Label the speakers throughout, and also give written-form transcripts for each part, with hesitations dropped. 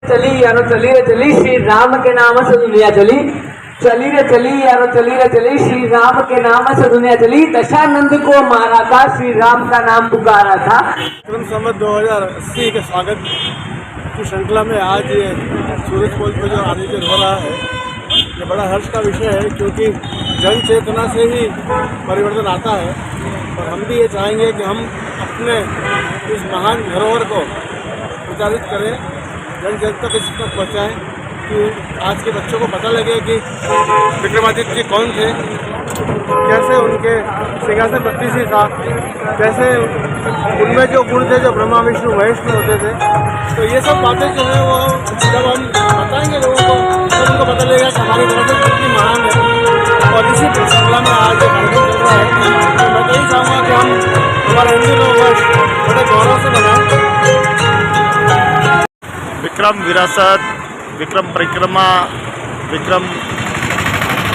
Speaker 1: चली यारो चली रे चली, श्री राम के नाम से दुनिया चली। चली रे चली यारो चली रे चली, श्री राम के नाम से दुनिया चली। दशानंद को मारा था, श्री राम का नाम पुकारा था।
Speaker 2: संवत 2080 के स्वागत की श्रृंखला में आज ये सूरज पोल पर जो आयोजन हो रहा है, ये बड़ा हर्ष का विषय है, क्योंकि जन चेतना से ही परिवर्तन आता है। और हम भी ये चाहेंगे कि हम अपने इस महान धरोहर को प्रचारित करें, जन जन तक इस तक पहुँचाएँ कि आज के बच्चों को पता लगे कि विक्रमादित्य जी कौन थे, कैसे उनके सिंहासन 32 था, कैसे उनमें जो गुण थे जो ब्रह्मा विष्णु महेश में होते थे। तो ये सब बातें जो है वो जब हम बताएंगे लोगों को, तब उनको पता लगेगा कि हमारी विरासत कितनी महान है। और इसी श्रृंखला में आज ये कार्यक्रम चल रहा है। तो मैं तो यही चाहूँगा कि हम हमारे हिंदू लोग बड़े गौरव से बनाएं।
Speaker 3: विक्रम विरासत, विक्रम परिक्रमा,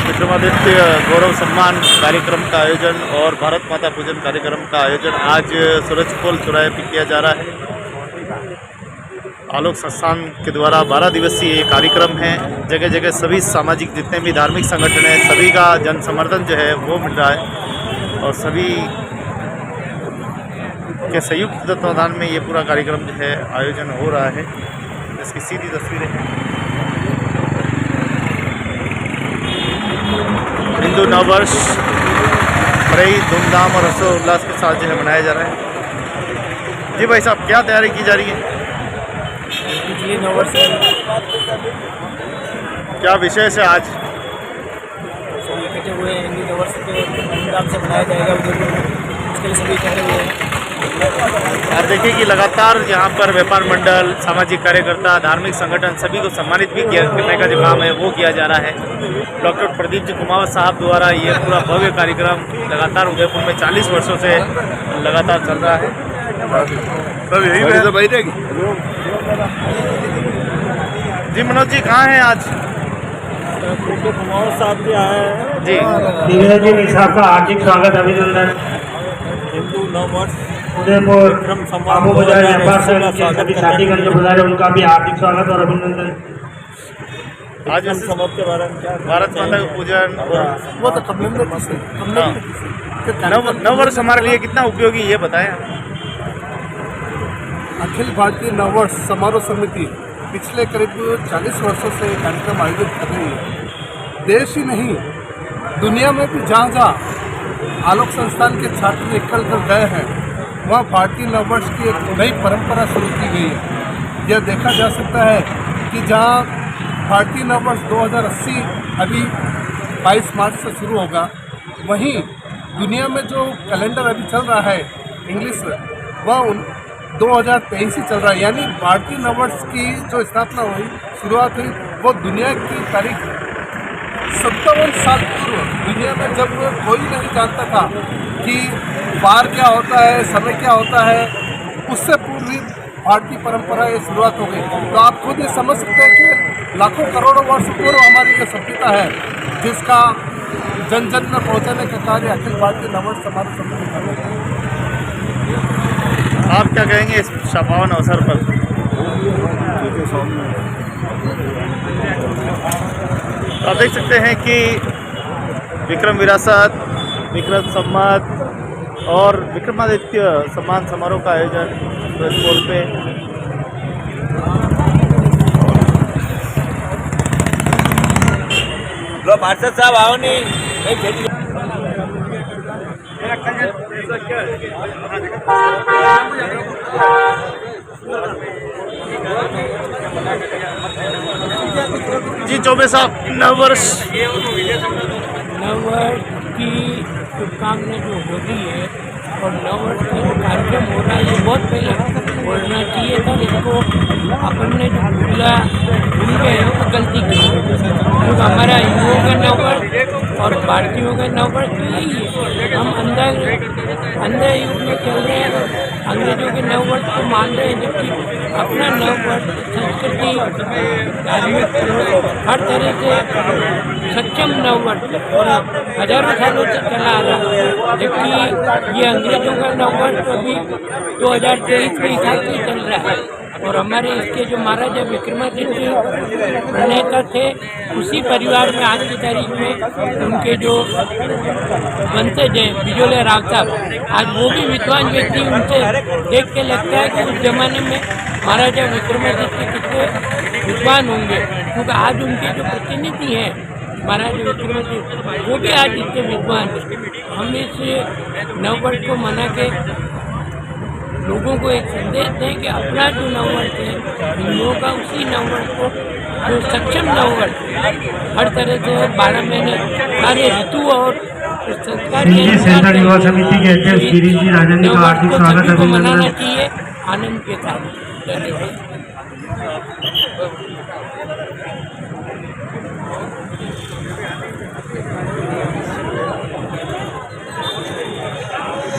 Speaker 3: विक्रमादित्य गौरव सम्मान कार्यक्रम का आयोजन और भारत माता पूजन कार्यक्रम का आयोजन आज सूरज पोल चौराहे पर किया जा रहा है। आलोक संस्थान के द्वारा 12 दिवसीय ये कार्यक्रम है। जगह जगह सभी सामाजिक जितने भी धार्मिक संगठन हैं, सभी का जन समर्थन जो है वो मिल रहा है और सभी के संयुक्त तत्वाधान में ये पूरा कार्यक्रम जो है आयोजन हो रहा है। इसकी सीधी तस्वीरें हैं। हिंदू नववर्ष बड़े ही धूमधाम और हर्षोल्लास के साथ जो है मनाया जा रहा है। जी भाई साहब, क्या तैयारी की जा रही है?
Speaker 2: नववर्ष
Speaker 3: क्या विषय से आज
Speaker 2: इकट्ठे हुए हैं? हिंदू नववर्ष के धूमधाम से मनाया जाएगा, उसके लिए सभी इकट्ठे हुए हैं।
Speaker 3: और देखिए कि लगातार यहाँ पर व्यापार मंडल, सामाजिक कार्यकर्ता, धार्मिक संगठन सभी को सम्मानित भी करने का जो काम है वो किया जा रहा है। डॉक्टर प्रदीप जी कुमावत साहब द्वारा ये पूरा भव्य कार्यक्रम लगातार उदयपुर में 40 वर्षों से लगातार चल रहा है। जी मनोज जी कहाँ हैं आज?
Speaker 2: कुमावत साहब भी आए हैं
Speaker 3: जी।
Speaker 4: साहब का हार्दिक स्वागत, अभिनंदन।
Speaker 2: हिंदू नववर्ष
Speaker 4: उदयपुर बाबू बाजार व्यापार संघ के सभी साथीगण जो बुला रहे हैं, उनका भी हार्दिक स्वागत और अभिनंदन।
Speaker 3: आज
Speaker 2: समाप्त के बारे में क्या
Speaker 3: भारत माता का पूजन
Speaker 2: वो तो
Speaker 3: नववर्ष हमारे लिए कितना उपयोगी ये बताएं।
Speaker 5: अखिल भारतीय नववर्ष समारोह समिति पिछले करीब 40 वर्षों से कार्यक्रम आयोजित कर रही है। देश ही नहीं, दुनिया में भी जहाँ जहाँ आलोक संस्थान के छात्र निकल कर गए हैं, वहाँ भारतीय नववर्ष की एक नई परंपरा शुरू की गई है। यह देखा जा सकता है कि जहाँ भारतीय नववर्ष 2080 अभी 22 मार्च से शुरू होगा, वहीं दुनिया में जो कैलेंडर अभी चल रहा है इंग्लिश, वह 2023 ही चल रहा है। यानी भारतीय नववर्ष की जो स्थापना हुई, शुरुआत हुई, वो दुनिया की तारीख 57 साल पूर्व, दुनिया में जब कोई नहीं जानता था कि वार क्या होता है, समय क्या होता है, उससे पूर्व भारतीय परंपरा ये शुरुआत हो गई। तो आप खुद ये समझ सकते हैं कि लाखों करोड़ों वर्ष पूर्व हमारी ये सभ्यता है, जिसका जन जन में पहुँचाने का कार्य अखिल भारतीय नववर्ष समारोह समिति कर रही है।
Speaker 3: आप क्या कहेंगे इस पावन अवसर पर? आप देख सकते हैं कि विक्रम विरासत, विक्रम सम्मान और विक्रमादित्य सम्मान समारोह का आयोजन सूरज पोल पे
Speaker 2: पार्षद साहब आओ नहीं।
Speaker 3: जी चौबे साहब, नववर्ष
Speaker 6: की शुभकामनाएं जो होती है और नववर्ष का जो कार्यक्रम हो रहा है, ये बहुत पहले बोलना चाहिए था। इसको अपन ने जो भूल गए हैं वो गलती की, क्योंकि हमारा हिंदुओं का नववर्ष और भारतीयों का नववर्ष तो यही है। हम अंधे युग में चल रहे हैं, अंग्रेजों के नववर्ष को मान रहे हैं, जबकि अपना नववर्ष संस्कृति, धार्मिक हर तरह से सक्षम नववर्ष और हजारों सालों से चला आ रहा है। जबकि ये अंग्रेजों का नववर्ष अभी 2023 के हिसाब से चल रहा है। और हमारे इसके जो महाराजा विक्रमादित्य प्रणेता थे उसी परिवार में आज की तारीख में उनके जो वंशज हैं बिजोले राव साहब, आज वो भी विद्वान व्यक्ति, उनसे देख के लगता है कि उस जमाने में महाराजा विक्रमादित्य कितने विद्वान होंगे, क्योंकि आज उनके जो प्रतिनिधि हैं महाराजा विक्रमादित्य वो भी आज इतने विद्वान हैं। हम इस नववर्ष को मना के लोगों को एक संदेश दें कि अपना जो नववर्ष है हिंदुओं का उसी नववर्ष को जो सक्षम नववर्ष हर तरह से 12 महीने सारे ऋतु और
Speaker 4: सेंट्रल युवा समिति के अध्यक्ष गिरीश जी राजन का हार्दिक स्वागत
Speaker 6: को मनाना चाहिए आनंद के साथ। धन्यवाद।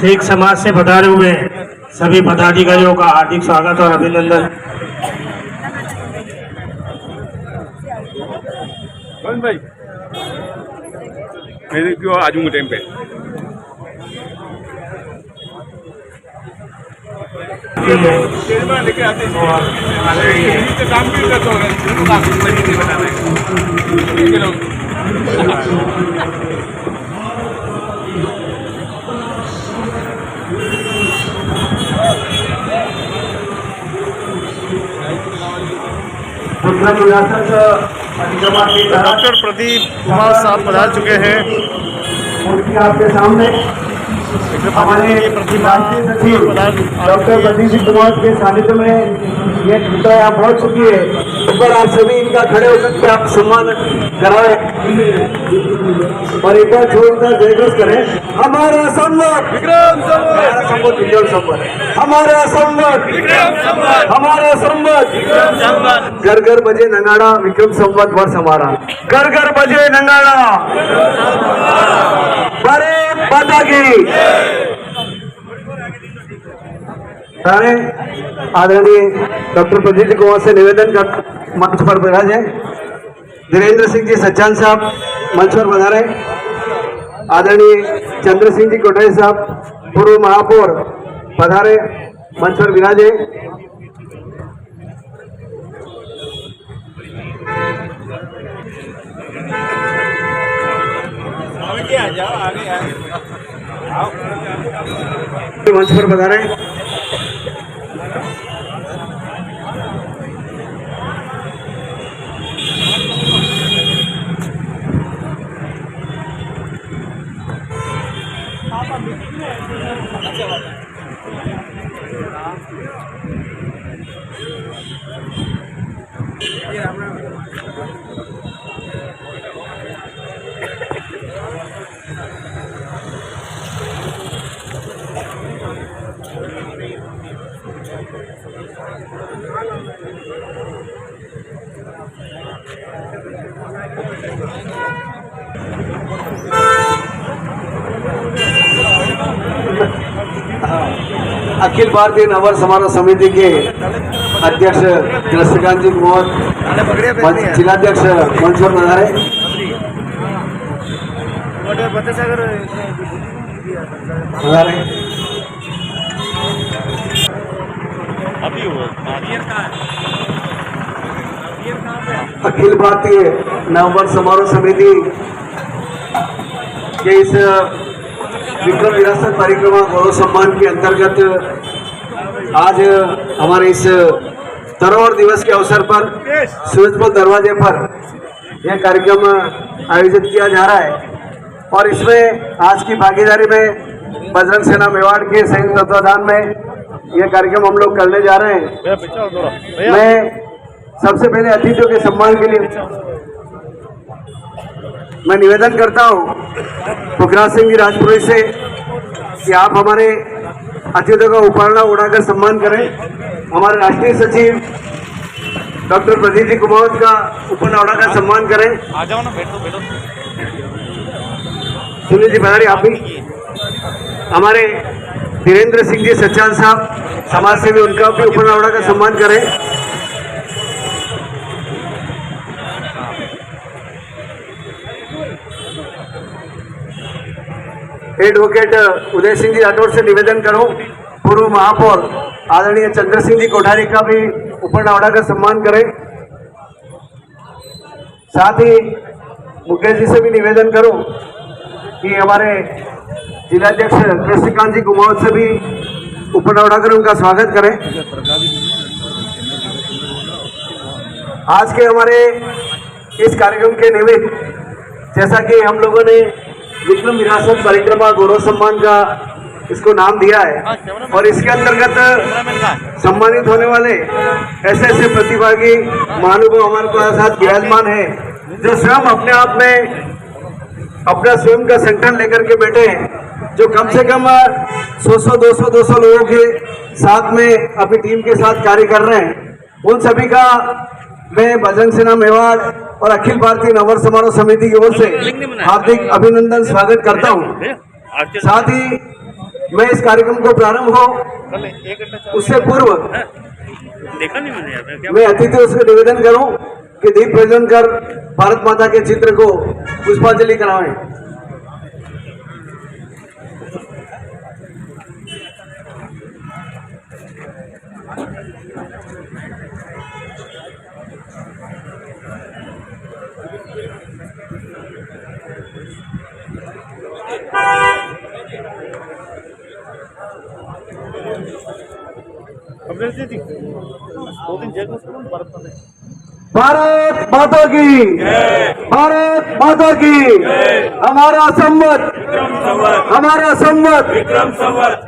Speaker 4: सिख समाज से पधारे हुए सभी पदाधिकारियों का हार्दिक स्वागत और अभिनंदन।
Speaker 7: भाई मैं क्यों आ जाऊंगा टाइम पे। लेके आते काम भी करते
Speaker 3: डॉक्टर प्रदीप कुमार साहब पधार चुके हैं।
Speaker 5: आपके सामने हमारे डॉक्टर प्रदीप कुमार के सानिध्य में ये घंटा यहाँ पहुँच चुकी है। इस पर आप सभी इनका खड़े होकर के आप सम्मान कराए और एक बार जोरदार जयघोष करें। हमारा संवत विक्रम संवत, हमारा संवत विक्रम संवत, हमारा संवत विक्रम संवत। घर घर बजे नगाड़ा विक्रम संवत वर्ष हमारा, घर घर बजे नगाड़ा भारत माता की। सारे आदरणीय डॉक्टर प्रदीप कुमार से निवेदन कर मंच पर विराजे। धीरेन्द्र सिंह जी सच्चान साहब मंच पर पधारे। आदरणीय चंद्र सिंह जी कोठारी साहब पूर्व महापौर पधारे, मंच पर विराजे। मंच पर पधारे। अखिल भारतीय नववर्ष समारोह समिति के अध्यक्ष कृष्णकांत जी कुमार, जिलाध्यक्ष मंच पर पधारे। अखिल भारतीय नववर्ष समारोह समिति के इस विक्रम विरासत परिक्रमा गौरव सम्मान के अंतर्गत आज हमारे इस धरोहर दिवस के अवसर पर सूरजपोल दरवाजे पर यह कार्यक्रम आयोजित किया जा रहा है और इसमें आज की भागीदारी में बजरंग सेना मेवाड़ के संयुक्त तत्वाधान में यह कार्यक्रम हम लोग करने जा रहे हैं। मैं सबसे पहले अतिथियों के सम्मान के लिए मैं निवेदन करता हूं पुखराज सिंह जी राजपुरोहित से कि आप हमारे अतिथियों का उपहार उड़ाकर सम्मान करें। हमारे राष्ट्रीय सचिव डॉक्टर प्रदीप जी कुमार का उपहार उड़ाकर सम्मान करें।
Speaker 3: आ जाओ ना, बैठो बैठो।
Speaker 5: सुनील जी भंडारी आप भी। हमारे धीरेन्द्र सिंह जी सच्चान साहब समाज सेवी, उनका भी उपहार उड़ाकर सम्मान करें। एडवोकेट उदय सिंह जी राठौर से निवेदन करूं, पूर्व महापौर आदरणीय चंद्र सिंह जी कोठारी का भी उपरनावड़ा का सम्मान करें। साथ ही मुकेश जी से भी निवेदन करूं कि हमारे जिलाध्यक्ष कृष्णकांत जी कुमावत से भी उपरनावड़ा कर उनका स्वागत करें। आज के हमारे इस कार्यक्रम के निमित्त जैसा कि हम लोगों ने विक्रम विरासत परिक्रमा गौरव सम्मान का इसको नाम दिया है और इसके अंतर्गत सम्मानित होने वाले ऐसे ऐसे प्रतिभागी महानुभाव हमारे साथ विराजमान है जो स्वयं अपने आप में अपना स्वयं का संगठन लेकर के बैठे हैं, जो कम से कम 100-200 लोगों के साथ में अपनी टीम के साथ कार्य कर रहे हैं। उन सभी का मैं बजरंग सेना मेवाड़ और अखिल भारतीय नववर्ष समारोह समिति की ओर से हार्दिक अभिनंदन स्वागत करता हूं। साथ ही मैं इस कार्यक्रम को प्रारंभ हो उससे पूर्व मैं अतिथियों से निवेदन करूं कि दीप प्रज्वलन कर भारत माता के चित्र को पुष्पांजलि कराएं। भारत माता की, भारत माता की, हमारा संवत, हमारा संवत, विक्रम संवत।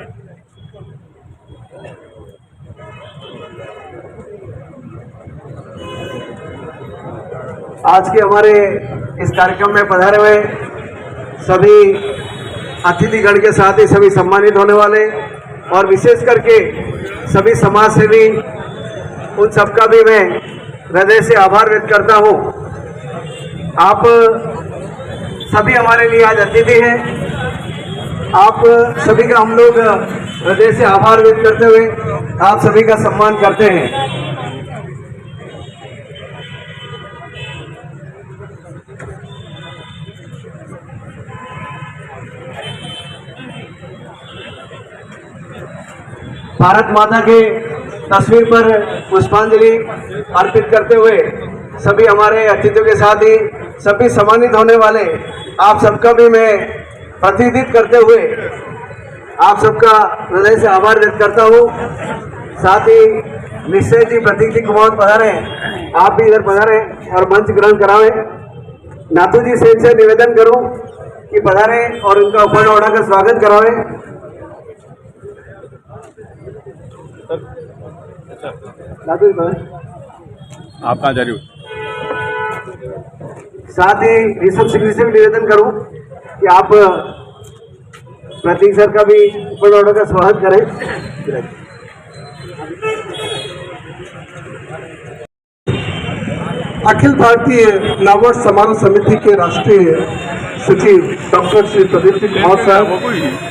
Speaker 5: आज के हमारे इस कार्यक्रम में पधारे हुए सभी अतिथिगण के साथ ही सभी सम्मानित होने वाले और विशेष करके सभी समाज सेवी, उन सबका भी मैं हृदय से आभार व्यक्त करता हूं। आप सभी हमारे लिए आज अतिथि हैं। आप सभी का हम लोग हृदय से आभार व्यक्त करते हुए आप सभी का सम्मान करते हैं। भारत माता के तस्वीर पर पुष्पांजलि अर्पित करते हुए सभी हमारे अतिथियों के साथ ही सभी सम्मानित होने वाले आप सबका भी मैं प्रतिनिधित्व करते हुए आप सबका हृदय से आभार व्यक्त करता हूँ। साथ ही निश्चय जी, प्रतीक जी कुमावत पधारे, आप भी इधर पधारे और मंच ग्रहण करावें। नाथू जी से निवेदन करूं कि पधारे और उनका उपरनावड़ा का स्वागत करावें।
Speaker 7: आप कहाँ जा रही हो?
Speaker 5: साथ ही ऋषभ सिंह से भी निवेदन करूं कि आप प्रतीक सर का भी उपरनावड़ा का स्वागत करें। अखिल भारतीय नववर्ष समारोह समिति के राष्ट्रीय सचिव डॉक्टर श्री प्रदीप जी कुमार साहब,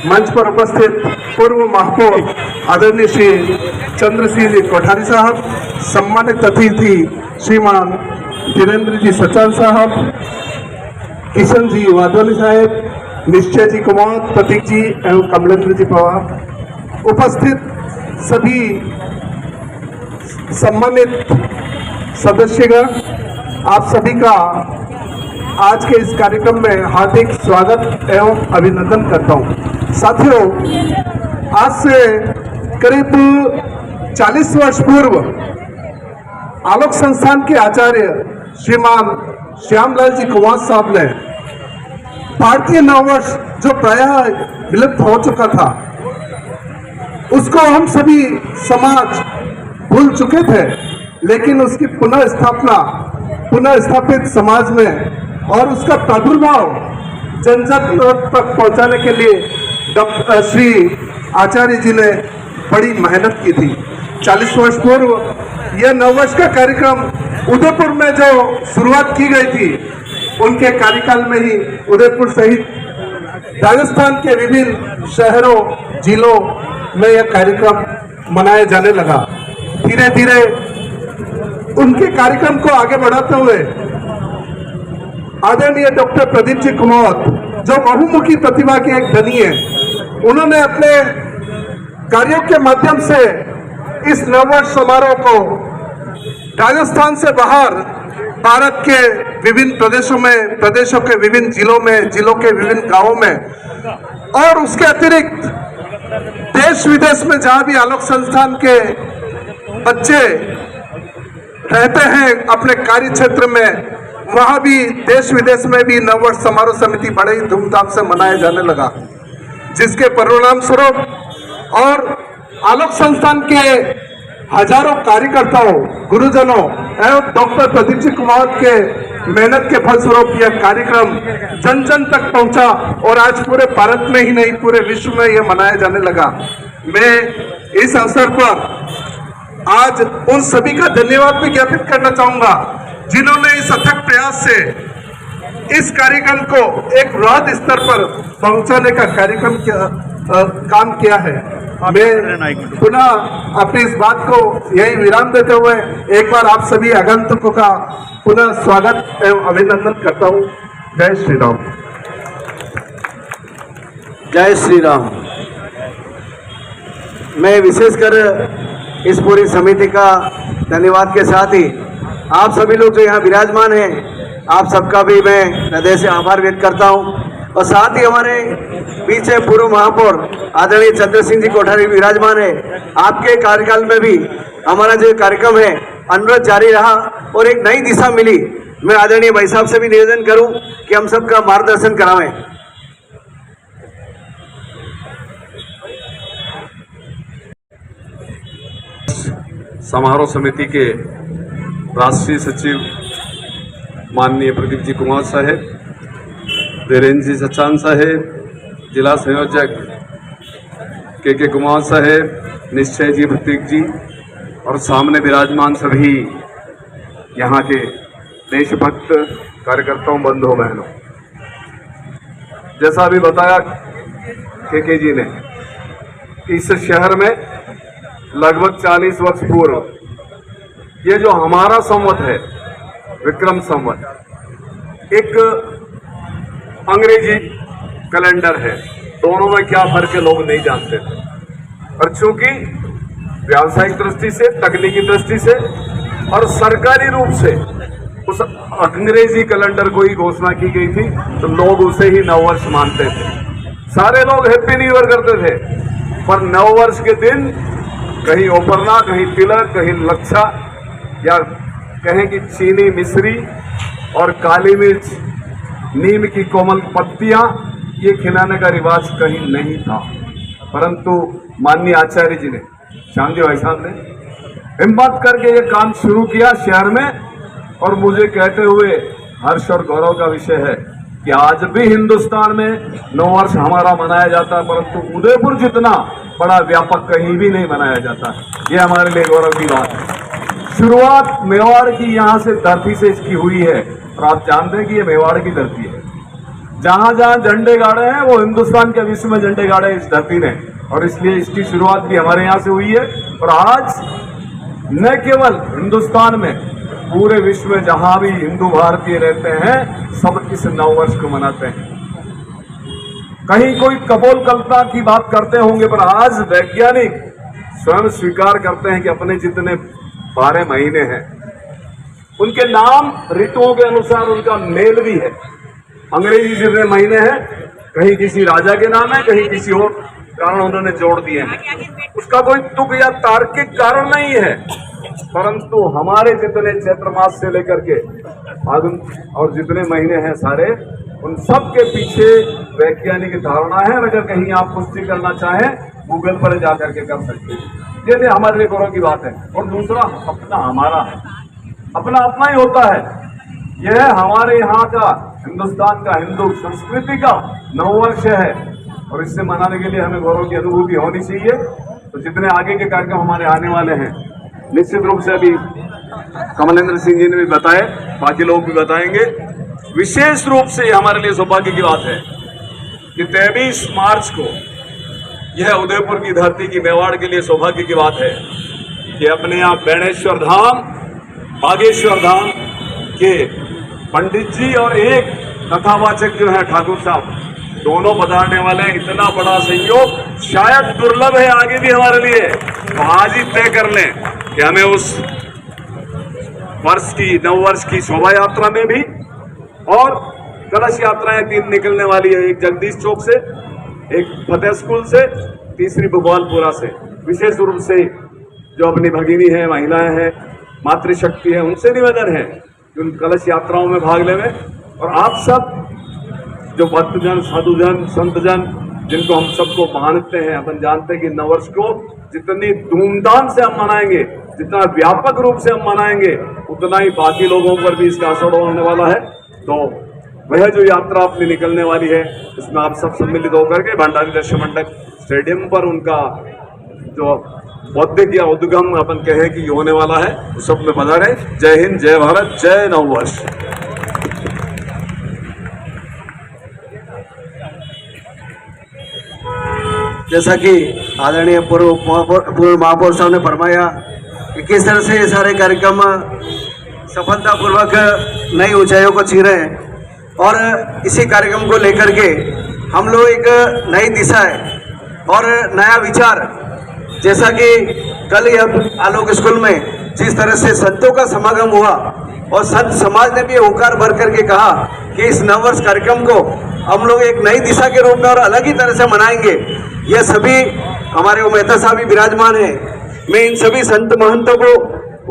Speaker 5: मंच पर उपस्थित पूर्व महापौर आदरणीय श्री चंद्रसिंह जी कोठारी साहब, सम्मानित अतिथि श्रीमान धीरेन्द्र जी सचान साहब, किशन जी वाधवानी साहब, निश्चय जी कुमार, प्रतीक जी एवं कमलेंद्र जी पवार, उपस्थित सभी सम्मानित सदस्यगण, आप सभी का आज के इस कार्यक्रम में हार्दिक स्वागत एवं अभिनंदन करता हूं। साथियों, आज से करीब 40 वर्ष पूर्व आलोक संस्थान के आचार्य श्रीमान श्यामलाल जी कुमार साहब ने भारतीय नववर्ष जो प्रायः विलुप्त हो चुका था उसको हम सभी समाज भूल चुके थे, लेकिन उसकी पुनः स्थापित समाज में और उसका प्रादुर्भाव जन जन तक पहुंचाने के लिए डॉक्टर श्री आचार्य जी ने बड़ी मेहनत की थी। 40 वर्ष पूर्व यह नववर्ष का कार्यक्रम उदयपुर में जो शुरुआत की गई थी, उनके कार्यकाल में ही उदयपुर सहित राजस्थान के विभिन्न शहरों जिलों में यह कार्यक्रम मनाया जाने लगा। धीरे धीरे उनके कार्यक्रम को आगे बढ़ाते हुए आदरणीय डॉक्टर प्रदीप जी कुमावत, जो बहुमुखी प्रतिभा के एक धनी है, उन्होंने अपने कार्यों के माध्यम से इस नववर्ष समारोह को राजस्थान से बाहर भारत के विभिन्न प्रदेशों के विभिन्न जिलों के विभिन्न गांवों में और उसके अतिरिक्त देश विदेश में जहां भी आलोक संस्थान के बच्चे रहते हैं अपने कार्य क्षेत्र में, वहां भी देश विदेश में भी नववर्ष समारोह समिति बड़े ही धूमधाम से मनाया जाने लगा, जिसके परिणाम स्वरूप और आलोक संस्थान के हजारों कार्यकर्ताओं, गुरुजनों एवं डॉक्टर प्रदीप जी कुमार के मेहनत के फलस्वरूप यह कार्यक्रम जन जन तक पहुंचा और आज पूरे भारत में ही नहीं पूरे विश्व में यह मनाया जाने लगा। मैं इस अवसर पर आज उन सभी का धन्यवाद भी ज्ञापित करना चाहूंगा जिन्होंने इस अथक प्रयास से इस कार्यक्रम को एक वृहद स्तर पर पहुंचाने का काम किया है। मैं पुनः अपनी इस बात को यही विराम देते हुए एक बार आप सभी आगंतुकों का पुनः स्वागत एवं अभिनंदन करता हूं। जय श्री राम।
Speaker 8: जय श्री राम। मैं विशेषकर इस पूरी समिति का धन्यवाद के साथ ही आप सभी लोग जो यहाँ विराजमान हैं, आप सबका भी मैं हृदय से आभार व्यक्त करता हूँ। और साथ ही हमारे पीछे पूर्व महापौर आदरणीय चंद्र सिंह जी कोठारी विराजमान है। आपके कार्यकाल में भी हमारा जो कार्यक्रम है अनुरोध जारी रहा और एक नई दिशा मिली। मैं आदरणीय भाई साहब से भी निवेदन करूं कि हम सबका मार्गदर्शन करावें।
Speaker 7: समारोह समिति के राष्ट्रीय सचिव माननीय प्रदीप जी कुमार साहेब, धीरेन्द्र जी सचान साहेब, जिला संयोजक के कुमार साहेब, निश्चय जी प्रतीक जी और सामने विराजमान सभी यहाँ के देशभक्त कार्यकर्ताओं, बंधुओं, बहनों, जैसा अभी बताया के जी ने, इस शहर में लगभग 40 वर्ष पूर्व ये जो हमारा संवत है विक्रम संवत, एक अंग्रेजी कैलेंडर है, दोनों में क्या फर्क है लोग नहीं जानते थे। और चूंकि व्यावसायिक दृष्टि से, तकनीकी दृष्टि से और सरकारी रूप से उस अंग्रेजी कैलेंडर को ही घोषणा की गई थी, तो लोग उसे ही नववर्ष मानते थे। सारे लोग हैप्पी न्यू ईयर करते थे, पर नववर्ष के दिन कहीं ओपरना, कहीं तिलक, कहीं लच्छा या कहें कि चीनी मिश्री और काली मिर्च, नीम की कोमल पत्तियां, ये खिलाने का रिवाज कहीं नहीं था। परंतु माननीय आचार्य जी ने, श्याम जी भाई साहब ने हिम्मत करके ये काम शुरू किया शहर में, और मुझे कहते हुए हर्ष और गौरव का विषय है कि आज भी हिंदुस्तान में नववर्ष हमारा मनाया जाता है, परंतु उदयपुर जितना बड़ा व्यापक कहीं भी नहीं मनाया जाता। ये हमारे लिए गौरव की बात है। शुरुआत मेवाड़ की यहाँ से धरती से इसकी हुई है, और आप जानते हैं कि ये मेवाड़ की धरती है। जहां जहां झंडे गाड़े हैं वो हिंदुस्तान के विश्व में झंडे गाड़े इस धरती ने, और इसलिए इसकी शुरुआत भी हमारे यहाँ से हुई है। और आज न केवल हिंदुस्तान में, पूरे विश्व में जहां भी हिंदू भारतीय रहते हैं, सब इस नववर्ष को मनाते हैं। कहीं कोई कपोलकल्पना की बात करते होंगे, पर आज वैज्ञानिक स्वयं स्वीकार करते हैं कि अपने जितने 12 महीने हैं उनके नाम ऋतुओं के अनुसार उनका मेल भी है। अंग्रेजी जितने महीने हैं कहीं किसी राजा के नाम है, कहीं किसी और कारण उन्होंने जोड़ दिए हैं। उसका कोई तुक या तार्किक कारण नहीं है, परंतु हमारे जितने चैत्र मास से लेकर के फागुन और जितने महीने हैं सारे, उन सब के पीछे वैज्ञानिक धारणा है। और अगर कहीं आप पुष्टि करना चाहें गूगल पर जाकर के कर सकते हैं। ये हमारे लिए गौरव की बात है। और दूसरा, अपना हमारा है, अपना अपना ही होता है। यह हमारे यहाँ का, हिंदुस्तान का, हिंदू संस्कृति का नववर्ष है, और इससे मनाने के लिए हमें गौरव की अनुभूति होनी चाहिए। तो जितने आगे के कार्यक्रम हमारे आने वाले हैं, निश्चित रूप से अभी कमलेंद्र सिंह जी ने भी बताए, बाकी लोग भी बताएंगे। विशेष रूप से हमारे लिए सौभाग्य की बात है कि 23 मार्च को यह उदयपुर की धरती की, मेवाड़ के लिए सौभाग्य की बात है कि अपने यहाँ बेणेश्वर धाम, बागेश्वर धाम के पंडित जी और एक कथावाचक जो है ठाकुर साहब, दोनों पधारने वाले हैं। इतना बड़ा संयोग शायद दुर्लभ है आगे भी हमारे लिए। तो आज ही तय कर लें कि हमें उस नव वर्ष की शोभा यात्रा में भी, और कलश यात्राएं 3 निकलने वाली है, एक जगदीश चौक से, एक फतेह स्कूल से, तीसरी भगवानपुरा से। विशेष रूप से जो अपनी भगिनी है, महिलाएं हैं, मातृशक्ति है, उनसे निवेदन है कि उन कलश यात्राओं में भाग लें। और आप सब जो भक्तजन, साधुजन, संतजन, जिनको हम सबको मानते हैं, अपन जानते हैं कि नववर्ष को जितनी धूमधाम से हम मनाएंगे, जितना व्यापक रूप से हम मनाएंगे, उतना ही बाकी लोगों पर भी इसका असर होने वाला है। तो वह जो यात्रा अपनी निकलने वाली है, उसमें आप सब सम्मिलित होकर के भंडारी दर्शन मंडप स्टेडियम पर उनका जो बौद्धिक या उद्गम अपन कहें कि होने वाला है, उस सब में बधा रहे। जय हिंद, जय भारत, जय नववर्ष।
Speaker 8: जैसा कि आदरणीय पूर्व महापौर साहब ने फरमाया कि किस तरह से ये सारे कार्यक्रम सफलतापूर्वक नई ऊंचाइयों को छू रहे हैं, और इसी कार्यक्रम को लेकर के हम लोग एक नई दिशा है और नया विचार, जैसा कि कल यह आलोक स्कूल में जिस तरह से संतों का समागम हुआ और संत समाज ने भी होकार भर करके कहा कि इस नववर्ष कार्यक्रम को हम लोग एक नई दिशा के रूप में और अलग ही तरह से मनाएंगे। ये सभी हमारे मेहता साहब भी विराजमान हैं। मैं इन सभी संत महंतों को,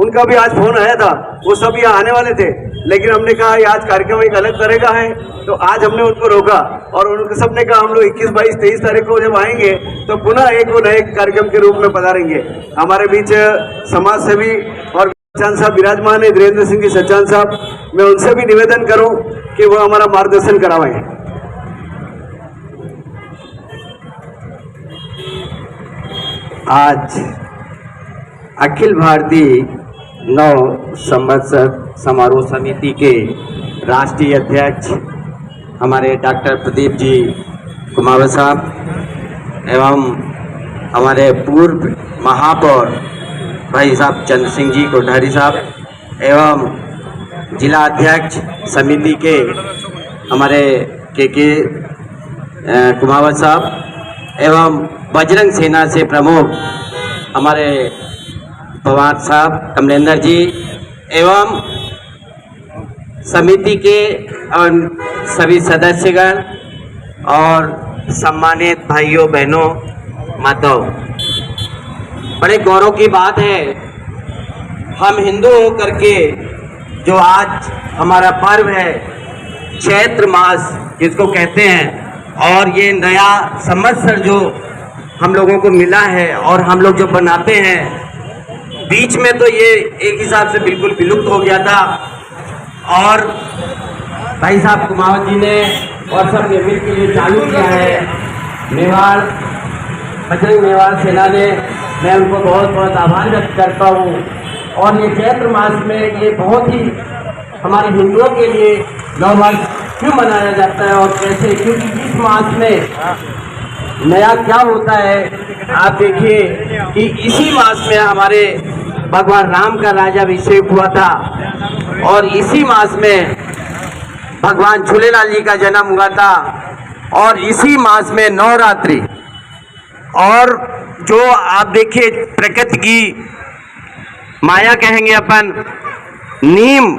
Speaker 8: उनका भी आज फोन आया था, वो सब यहाँ आने वाले थे, लेकिन हमने कहा ये आज कार्यक्रम एक अलग तरह का है, तो आज हमने उनको रोका और उनको सबने कहा हम लोग 21, 22, 23 तारीख को जब आएंगे तो पुनः एक नए कार्यक्रम के रूप में पधारेंगे। हमारे बीच समाज सेवी और सच्चान साहब विराजमान है, धीरेन्द्र सिंह जी सच्चान साहब, मैं उनसे भी निवेदन करूं कि वो हमारा मार्गदर्शन करावें।
Speaker 9: आज अखिल भारतीय नव संवत्सर समारोह समिति के राष्ट्रीय अध्यक्ष हमारे डॉक्टर प्रदीप जी कुमावत साहब एवं हमारे पूर्व महापौर भाई साहब चंद्र सिंह जी कोठारी साहब एवं जिला अध्यक्ष समिति के हमारे के कुमावत साहब एवं बजरंग सेना से प्रमुख हमारे पवार साहब कमलेंद्र जी एवं समिति के और सभी सदस्यगण और सम्मानित भाइयों बहनों माताओं, बड़े गौरव की बात है हम हिंदू होकर के जो आज हमारा पर्व है चैत्र मास जिसको कहते हैं, और ये नया संवत्सर जो हम लोगों को मिला है और हम लोग जो बनाते हैं, बीच में तो ये एक हिसाब से बिल्कुल विलुप्त हो गया था, और भाई साहब कुमावत जी ने और सब ने मिल के लिए चालू किया है। मेवाड़ बजरंग मेवाड़ सेना ने, मैं उनको बहुत बहुत आभार व्यक्त करता हूँ। और ये चैत्र मास में ये बहुत ही हमारे हिंदुओं के लिए नववर्ष क्यों मनाया जाता है और कैसे, क्योंकि इस मास में नया क्या होता है आप देखिए कि इसी मास में हमारे भगवान राम का राज्याभिषेक हुआ था और इसी मास में भगवान झूलेलाल जी का जन्म हुआ था और इसी मास में नवरात्रि, और जो आप देखिए प्रकृति की माया कहेंगे अपन, नीम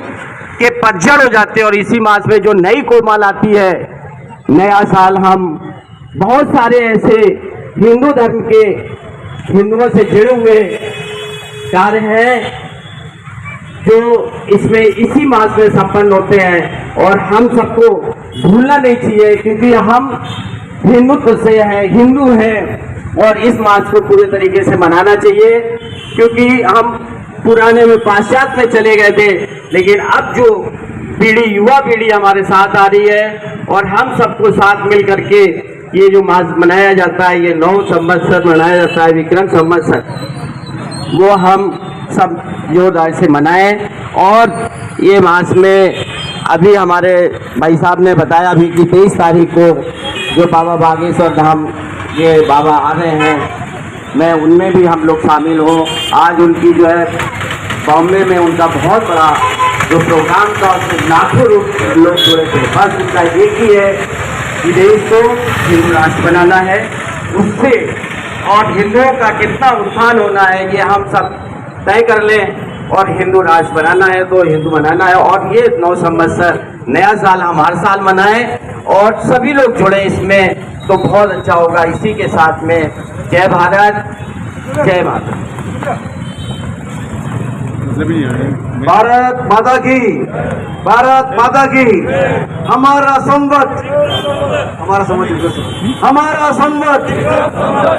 Speaker 9: के पतझड़ हो जाते हैं और इसी मास में जो नई कोमल आती है, नया साल, हम बहुत सारे ऐसे हिंदू धर्म के हिंदुओं से जुड़े हुए कार्य हैं जो इसमें इसी मास में संपन्न होते हैं और हम सबको भूलना नहीं चाहिए, क्योंकि हम हिंदुत्व से हैं, हिंदू हैं और इस मास को पूरे तरीके से मनाना चाहिए। क्योंकि हम पुराने में पाश्चात्य में चले गए थे, लेकिन अब जो पीढ़ी, युवा पीढ़ी हमारे साथ आ रही है और हम सबको साथ मिल करके ये जो मास मनाया जाता है, ये 9 संवत्सर मनाया जाता है, विक्रम संवत्सर, वो हम सब जोरदार से मनाएं। और ये मास में अभी हमारे भाई साहब ने बताया अभी कि 23 तारीख को जो बाबा बागेश्वर धाम ये बाबा आ रहे हैं, मैं उनमें भी हम लोग शामिल हों। आज उनकी जो है बॉम्बे में उनका बहुत बड़ा जो प्रोग्राम था उसमें लाखों लोग जुड़े थे। बस उसका एक ही है कि देश को हिंदू राष्ट्र बनाना है, उससे और हिंदुओं का कितना उत्थान होना है ये हम सब तय कर लें। और हिंदू राष्ट्र बनाना है तो हिंदू बनाना है, और ये 9 संवत्सर नया साल हम हर साल मनाएं और सभी लोग जुड़े इसमें तो बहुत अच्छा होगा। इसी के साथ में जय भारत, जय माता।
Speaker 8: भारत माता की, भारत माता की। हमारा संवत, हमारा संवत, हमारा संवत,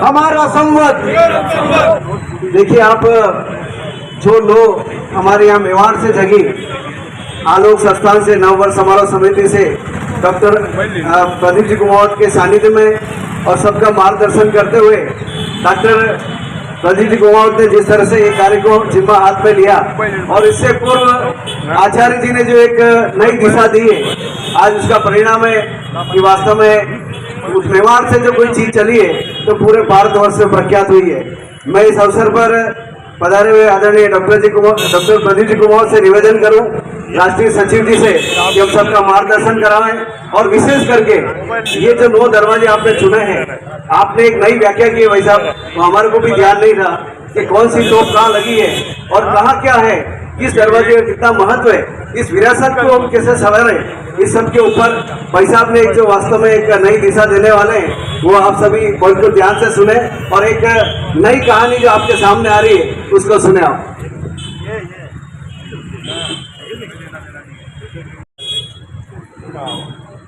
Speaker 8: हमारा संवत। देखिए आप, जो लोग हमारे यहाँ मेवाड़ से जगी आलोक संस्थान से, नववर्ष समारोह समिति से डॉक्टर प्रदीप जी कुमावत के सानिध्य में और सबका मार्गदर्शन करते हुए डॉक्टर प्रदीप जी कुमावत ने जिस तरह से ये कार्य को जिम्मा हाथ में लिया और इससे पूर्व आचार्य जी ने जो एक नई दिशा दी है, आज उसका परिणाम है कि वास्तव में उस मेवाड़ से जो कोई चीज चली है तो पूरे भारतवर्ष में प्रख्यात हुई है। मैं इस अवसर पर पधारे हुए आदरणीय डॉक्टर प्रदीप जी कुमावत से निवेदन करूं, राष्ट्रीय सचिव जी से, कि हम सबका मार्गदर्शन कराएं और विशेष करके ये जो 9 दरवाजे आपने चुने हैं, आपने एक नई व्याख्या की है भाई साहब, तो हमारे को भी ध्यान नहीं था कि कौन सी तोप कहाँ लगी है और कहाँ क्या है, किस दरवाजे का कितना महत्व है, इस विरासत को हम कैसे संवारें, इस सब के ऊपर भाई साहब ने एक जो वास्तव में एक नई दिशा देने वाले हैं वो आप सभी बिल्कुल ध्यान से सुने और एक नई कहानी जो आपके सामने आ रही है उसको सुने आप।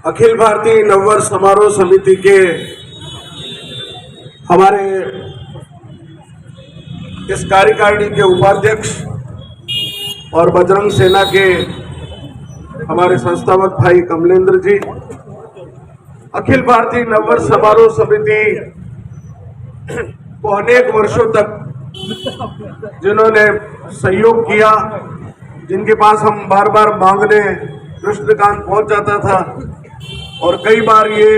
Speaker 2: अखिल भारतीय नववर्ष समारोह समिति के हमारे इस कार्यकारिणी के उपाध्यक्ष और बजरंग सेना के हमारे संस्थापक भाई कमलेंद्र जी, अखिल भारतीय नववर्ष समारोह समिति को अनेक वर्षों तक जिन्होंने सहयोग किया, जिनके पास हम बार बार मांगने कृष्णकांत पहुंच जाता था और कई बार ये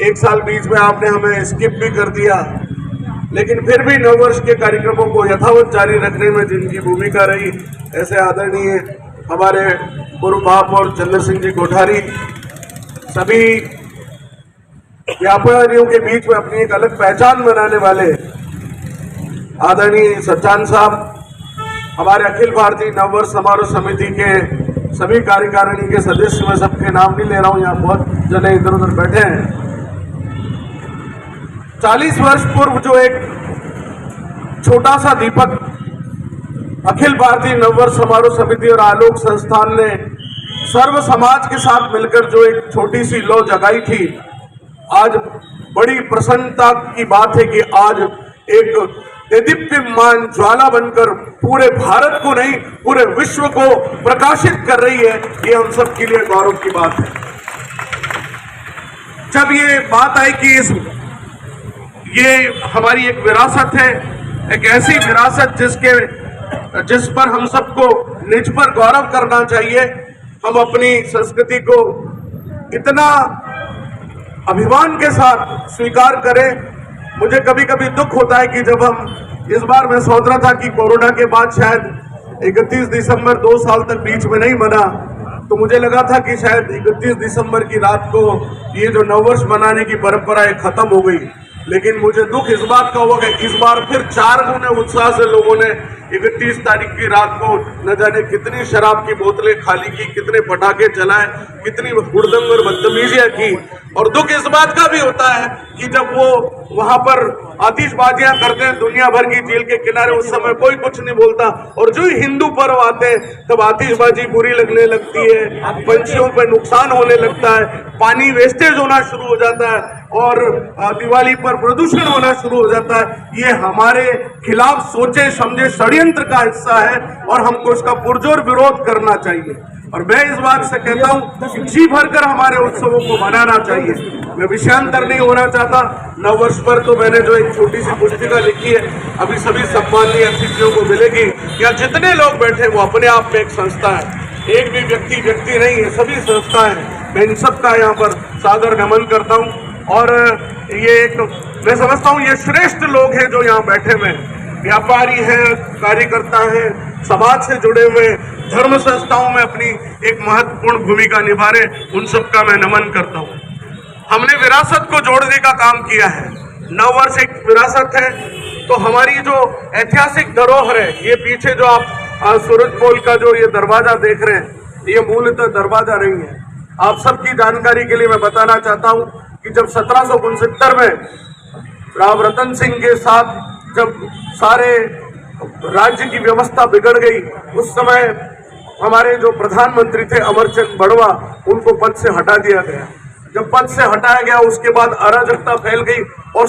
Speaker 2: एक साल बीच में आपने हमें स्किप भी कर दिया, लेकिन फिर भी नववर्ष के कार्यक्रमों को यथावत जारी रखने में जिनकी भूमिका रही, ऐसे आदरणीय हमारे पूर्व महापौर चंद्र सिंह जी कोठारी, सभी व्यापारियों के बीच में अपनी एक अलग पहचान बनाने वाले आदरणीय सच्चान साहब, हमारे अखिल भारतीय नववर्ष समारोह समिति के सभी कार्यकारिणी के सदस्य, मैं सबके नाम नहीं ले रहा हूं, यहाँ बहुत जने इधर उधर बैठे हैं। 40 वर्ष पूर्व जो एक छोटा सा दीपक अखिल भारतीय नववर्ष समारोह समिति और आलोक संस्थान ने सर्व समाज के साथ मिलकर जो एक छोटी सी लौ जगाई थी, आज बड़ी प्रसन्नता की बात है कि आज एक दीप्यमान ज्वाला बनकर पूरे भारत को नहीं पूरे विश्व को प्रकाशित कर रही है। ये हम सब के लिए गौरव की बात है। जब ये बात आई कि ये हमारी एक विरासत है, एक ऐसी विरासत जिस पर हम सबको निज पर गौरव करना चाहिए, हम अपनी संस्कृति को इतना अभिमान के साथ स्वीकार करें। मुझे कभी कभी दुख होता है कि जब हम इस बार मैं सोच रहा था कि कोरोना के बाद शायद 31 दिसंबर 2 साल तक बीच में नहीं मना, तो मुझे लगा था कि शायद 31 दिसंबर की रात को ये जो नववर्ष मनाने की परंपरा है खत्म हो गई, लेकिन मुझे दुख इस बात का हुआ कि इस बार फिर 4 गुने उत्साह से लोगों ने 31 तारीख की रात को न जाने कितनी शराब की बोतलें खाली की, कितने पटाखे चलाए, कितनी हुड़दंग और बदतमीजियां की। और दुख इस बात का भी होता है कि जब वो वहां पर आतिशबाजियां करते हैं दुनिया भर की झील के किनारे, उस समय कोई कुछ नहीं बोलता, और जो ही हिंदू पर्व आते हैं तब आतिशबाजी बुरी लगने लगती है, पंछियों पर नुकसान होने लगता है, पानी वेस्टेज होना शुरू हो जाता है और दिवाली पर प्रदूषण होना शुरू हो जाता है। ये हमारे खिलाफ सोचे समझे षड्यंत्र का हिस्सा है और हमको इसका पुरजोर विरोध करना चाहिए। और मैं इस बात से कहता हूं कि जी भरकर हमारे उत्सवों को मनाना चाहिए। मैं विषयांतर नहीं होना चाहता। नववर्ष पर तो मैंने जो एक छोटी सी पुस्तिका लिखी है, अभी सभी सम्माननीय अतिथियों को मिलेगी। यहाँ जितने लोग बैठे वो अपने आप में एक संस्था है, एक भी व्यक्ति नहीं है, सभी संस्था है। मैं इन सबका यहाँ पर सादर नमन करता हूँ। और ये एक मैं समझता हूँ ये श्रेष्ठ लोग हैं जो यहाँ बैठे हुए, व्यापारी हैं, कार्यकर्ता हैं, समाज से जुड़े हुए, धर्म संस्थाओं में अपनी एक महत्वपूर्ण भूमिका निभा रहे, उन सबका मैं नमन करता हूँ। हमने विरासत को जोड़ने का काम किया है। नववर्ष एक विरासत है, तो हमारी जो ऐतिहासिक धरोहर है, ये पीछे जो आप
Speaker 7: आज सूरजपोल का जो ये दरवाजा देख रहे हैं, ये मूलतः दरवाजा नहीं है। आप सबकी जानकारी के लिए मैं बताना चाहता हूं कि जब 1769 में राव रतन सिंह के साथ जब सारे राज्य की व्यवस्था बिगड़ गई, उस समय हमारे जो प्रधानमंत्री थे अमरचंद बड़वा, उनको पद से हटा दिया गया। जब पद से हटाया गया उसके बाद अराजकता फैल गई और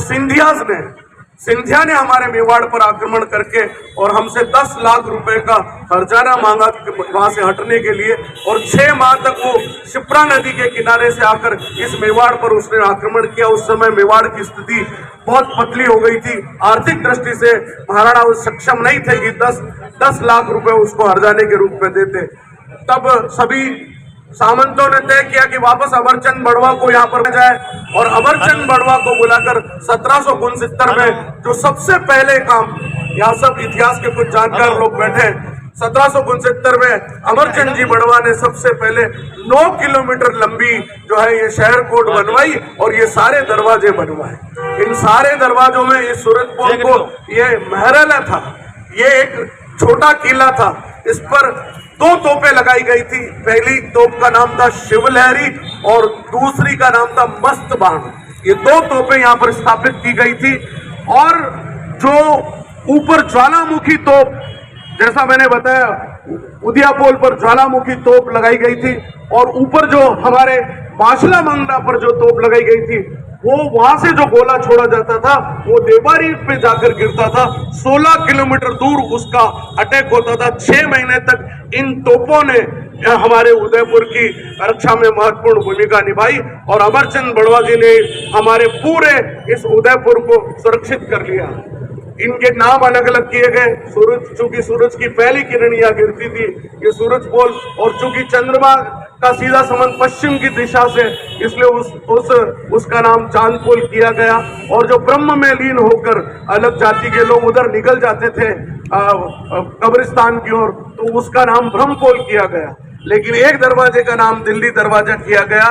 Speaker 7: सिंधिया ने हमारे मेवाड़ पर आक्रमण करके और हमसे 10 लाख रुपए का हर्जाना मांगा वहां से हटने के लिए, और 6 माह तक वो शिप्रा नदी के किनारे से आकर इस मेवाड़ पर उसने आक्रमण किया। उस समय मेवाड़ की स्थिति बहुत पतली हो गई थी, आर्थिक दृष्टि से महाराणा सक्षम नहीं थे कि 10 लाख रुपए उसको हर्जाने के रूप में देते। तब सभी सामंतों ने तय किया कि वापस अमरचंद बड़वा को यहाँ पर जाए, और अमरचंद बड़वा को बुलाकर 1769 में जो सबसे पहले काम, यहाँ सब इतिहास के कुछ जानकार लोग बैठे, 1769 में अमरचंद जी बड़वा ने सबसे पहले 9 किलोमीटर लंबी जो है ये शहर कोट बनवाई और ये सारे दरवाजे बनवाए। इन सारे दरवाजों में इस सूरजपोल को ये महरला था, ये एक छोटा किला था, इस पर 2 तोपें लगाई गई थी। पहली तोप का नाम था शिवलहरी और दूसरी का नाम था मस्त बाण। ये 2 तोपें यहाँ पर स्थापित की गई थी, और जो ऊपर ज्वालामुखी तोप, जैसा मैंने बताया उदियापोल पर ज्वालामुखी तोप लगाई गई थी, और ऊपर जो हमारे बाशला मंगला पर जो तोप लगाई गई थी, वो वहां से जो गोला छोड़ा जाता था वो देवारी पे जाकर गिरता था। 16 किलोमीटर दूर उसका अटैक होता था। 6 महीने तक इन तोपों ने हमारे उदयपुर की रक्षा में महत्वपूर्ण भूमिका निभाई, और अमरचंद बड़वा जी ने हमारे पूरे इस उदयपुर को सुरक्षित कर लिया। इनके नाम अलग अलग किए गए। सूरज, चूंकि सूरज की पहली किरण यहाँ गिरती थी, ये सूरजपोल, और चूंकि चंद्रमा का सीधा संबंध पश्चिम की दिशा से, इसलिए उसका नाम चांदपोल किया गया। और जो ब्रह्म में लीन होकर अलग जाति के लोग उधर निकल जाते थे कब्रिस्तान की ओर, तो उसका नाम ब्रह्मपोल किया गया। लेकिन एक दरवाजे का नाम दिल्ली दरवाजा किया गया।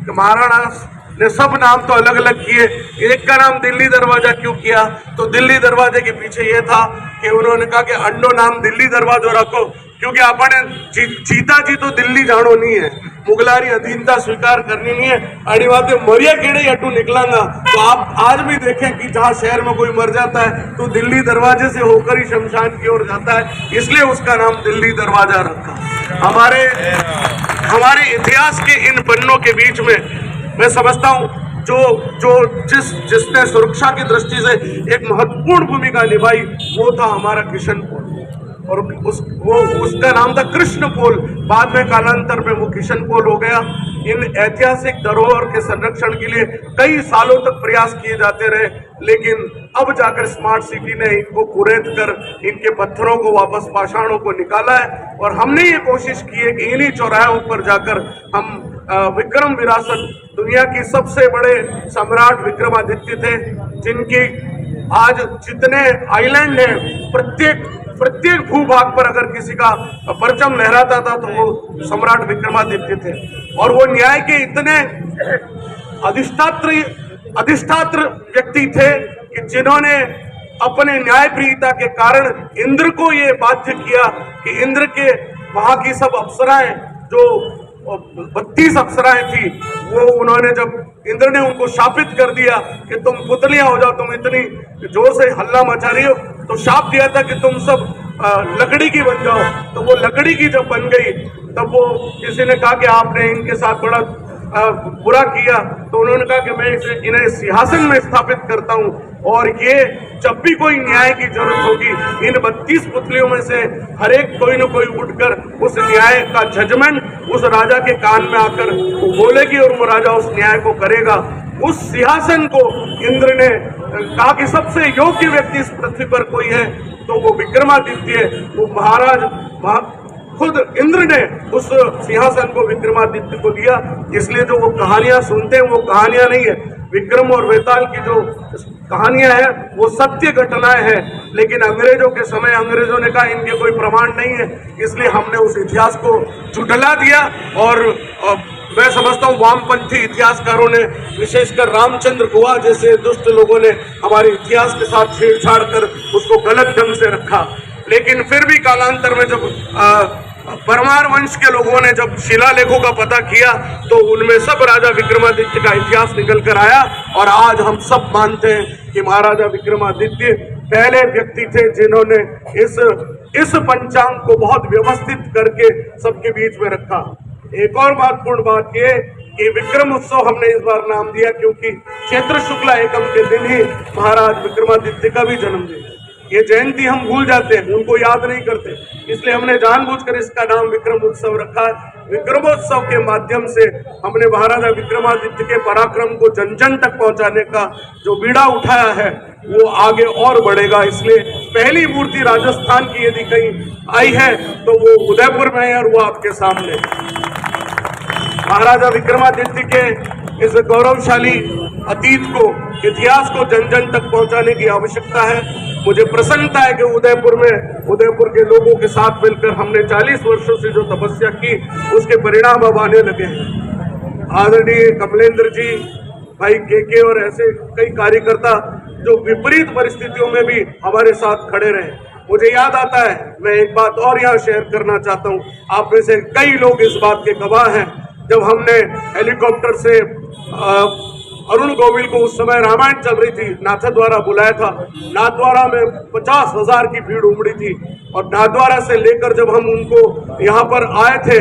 Speaker 7: महाराणा ने सब नाम तो अलग अलग किए, एक का नाम दिल्ली दरवाजा क्यों किया, तो दिल्ली दरवाजे के पीछे ये था कि उन्होंने कहा कि अंडो नाम दिल्ली दरवाजो रखो, क्योंकि अपने चीता जी तो दिल्ली जानो नहीं है, मुगलारी अधीनता स्वीकार करनी नहीं है। अड़ी बात मरिया केड़े अटू निकलांगा, तो आप आज भी देखें कि जहाँ शहर में कोई मर जाता है तो दिल्ली दरवाजे से होकर ही शमशान की ओर जाता है, इसलिए उसका नाम दिल्ली दरवाजा रखा। हमारे इतिहास के इन पन्नों के बीच में मैं समझता हूँ जिसने सुरक्षा की दृष्टि से एक महत्वपूर्ण भूमिका निभाई, वो था हमारा किशनपोल, और उसका नाम था कृष्णपोल। बाद में कालांतर में वो किशनपोल हो गया। इन ऐतिहासिक धरोहर के संरक्षण के लिए कई सालों तक प्रयास किए जाते रहे, लेकिन अब जाकर स्मार्ट सिटी ने इनको कुरेद कर इनके पत्थरों को वापस, पाषाणों को निकाला है। और हमने ये कोशिश की है कि इन्हीं चौराहों पर जाकर हम विक्रम विरासत, दुनिया की सबसे बड़े सम्राट विक्रमादित्य थे, जिनकी आज जितने आइलैंड हैं, प्रत्येक भूभाग पर अगर किसी का परचम लहराता था तो वो सम्राट विक्रमादित्य थे। और वो न्याय के इतने अधिष्ठात्र व्यक्ति थे कि जिन्होंने अपने न्यायप्रियता के कारण इंद्र को ये बाध्य किया कि इंद्र के वहां की सब अप्सराएं, जो 32 अप्सराएं थी, वो उन्होंने, जब इंद्र ने उनको शापित कर दिया कि तुम पुतलियां हो जाओ, तुम इतनी जोर से हल्ला मचा रही हो, तो शाप दिया था कि तुम सब लकड़ी की बन जाओ। तो वो लकड़ी की जब बन गई, तब वो किसी ने कहा कि आपने इनके साथ बड़ा बुरा किया, तो उन्होंने कहा कि मैं इन्हें सिंहासन में स्थापित करता हूं, और ये जब भी कोई न्याय की जरूरत होगी, इन 32 पुतलियों में से हर एक कोई न कोई उठकर उस न्याय का जजमेंट उस राजा के कान में आकर वो बोलेगी, और वो राजा उस न्याय को करेगा। उस सिंहासन को इंद्र ने कहा कि सबसे योग्य व्यक्ति इस पृथ्वी पर कोई है तो वो विक्रमादित्य है। वो महाराज खुद इंद्र ने उस सिंहासन को विक्रमादित्य को दिया। इसलिए जो वो कहानियां सुनते हैं वो कहानियां नहीं है, विक्रम और वेताल की जो कहानियां हैं वो सत्य घटनाएं हैं। लेकिन अंग्रेजों के समय अंग्रेजों ने कहा इनके कोई प्रमाण नहीं है, इसलिए हमने उस इतिहास को झुठला दिया। और मैं समझता हूँ वामपंथी इतिहासकारों ने, विशेषकर रामचंद्र गुहा जैसे दुष्ट लोगों ने हमारे इतिहास के साथ छेड़छाड़ कर उसको गलत ढंग से रखा। लेकिन फिर भी कालांतर में जब परमार वंश के लोगों ने जब शिलालेखों का पता किया तो उनमें सब राजा विक्रमादित्य का इतिहास निकल कर आया। और आज हम सब मानते हैं कि महाराजा विक्रमादित्य पहले व्यक्ति थे जिन्होंने इस पंचांग को बहुत व्यवस्थित करके सबके बीच में रखा। एक और महत्वपूर्ण बात यह कि विक्रम उत्सव हमने इस बार नाम दिया क्योंकि चैत्र शुक्ला एकम के दिन ही महाराज विक्रमादित्य का भी जन्मदिन है। ये जयंती हम भूल जाते हैं, उनको याद नहीं करते, इसलिए हमने जानबूझकर इसका नाम विक्रम उत्सव रखा है। विक्रमोत्सव के माध्यम से हमने महाराजा विक्रमादित्य के पराक्रम को जन जन तक पहुंचाने का जो बीड़ा उठाया है वो आगे और बढ़ेगा। इसलिए पहली मूर्ति राजस्थान की यदि कहीं आई है तो वो उदयपुर में है और वो आपके सामने। महाराजा विक्रमादित्य के इस गौरवशाली अतीत को, इतिहास को जन जन तक पहुंचाने की आवश्यकता है। मुझे प्रसन्नता है कि उदयपुर के लोगों के साथ मिलकर हमने 40 वर्षों से जो तपस्या की उसके परिणाम अब आने लगे हैं। आदरणीय कमलेंद्र जी, भाई के और ऐसे कई कार्यकर्ता जो विपरीत परिस्थितियों में भी हमारे साथ खड़े रहे। मुझे याद आता है, मैं एक बात और यहाँ शेयर करना चाहता हूँ, आप में से कई लोग इस बात के गवाह हैं, जब हमने हेलीकॉप्टर से अरुण गोविल को, उस समय रामायण चल रही थी, नाथद्वारा बुलाया था। नाथद्वारा में 50,000 की भीड़ उमड़ी थी और नाथद्वारा से लेकर जब हम उनको यहाँ पर आए थे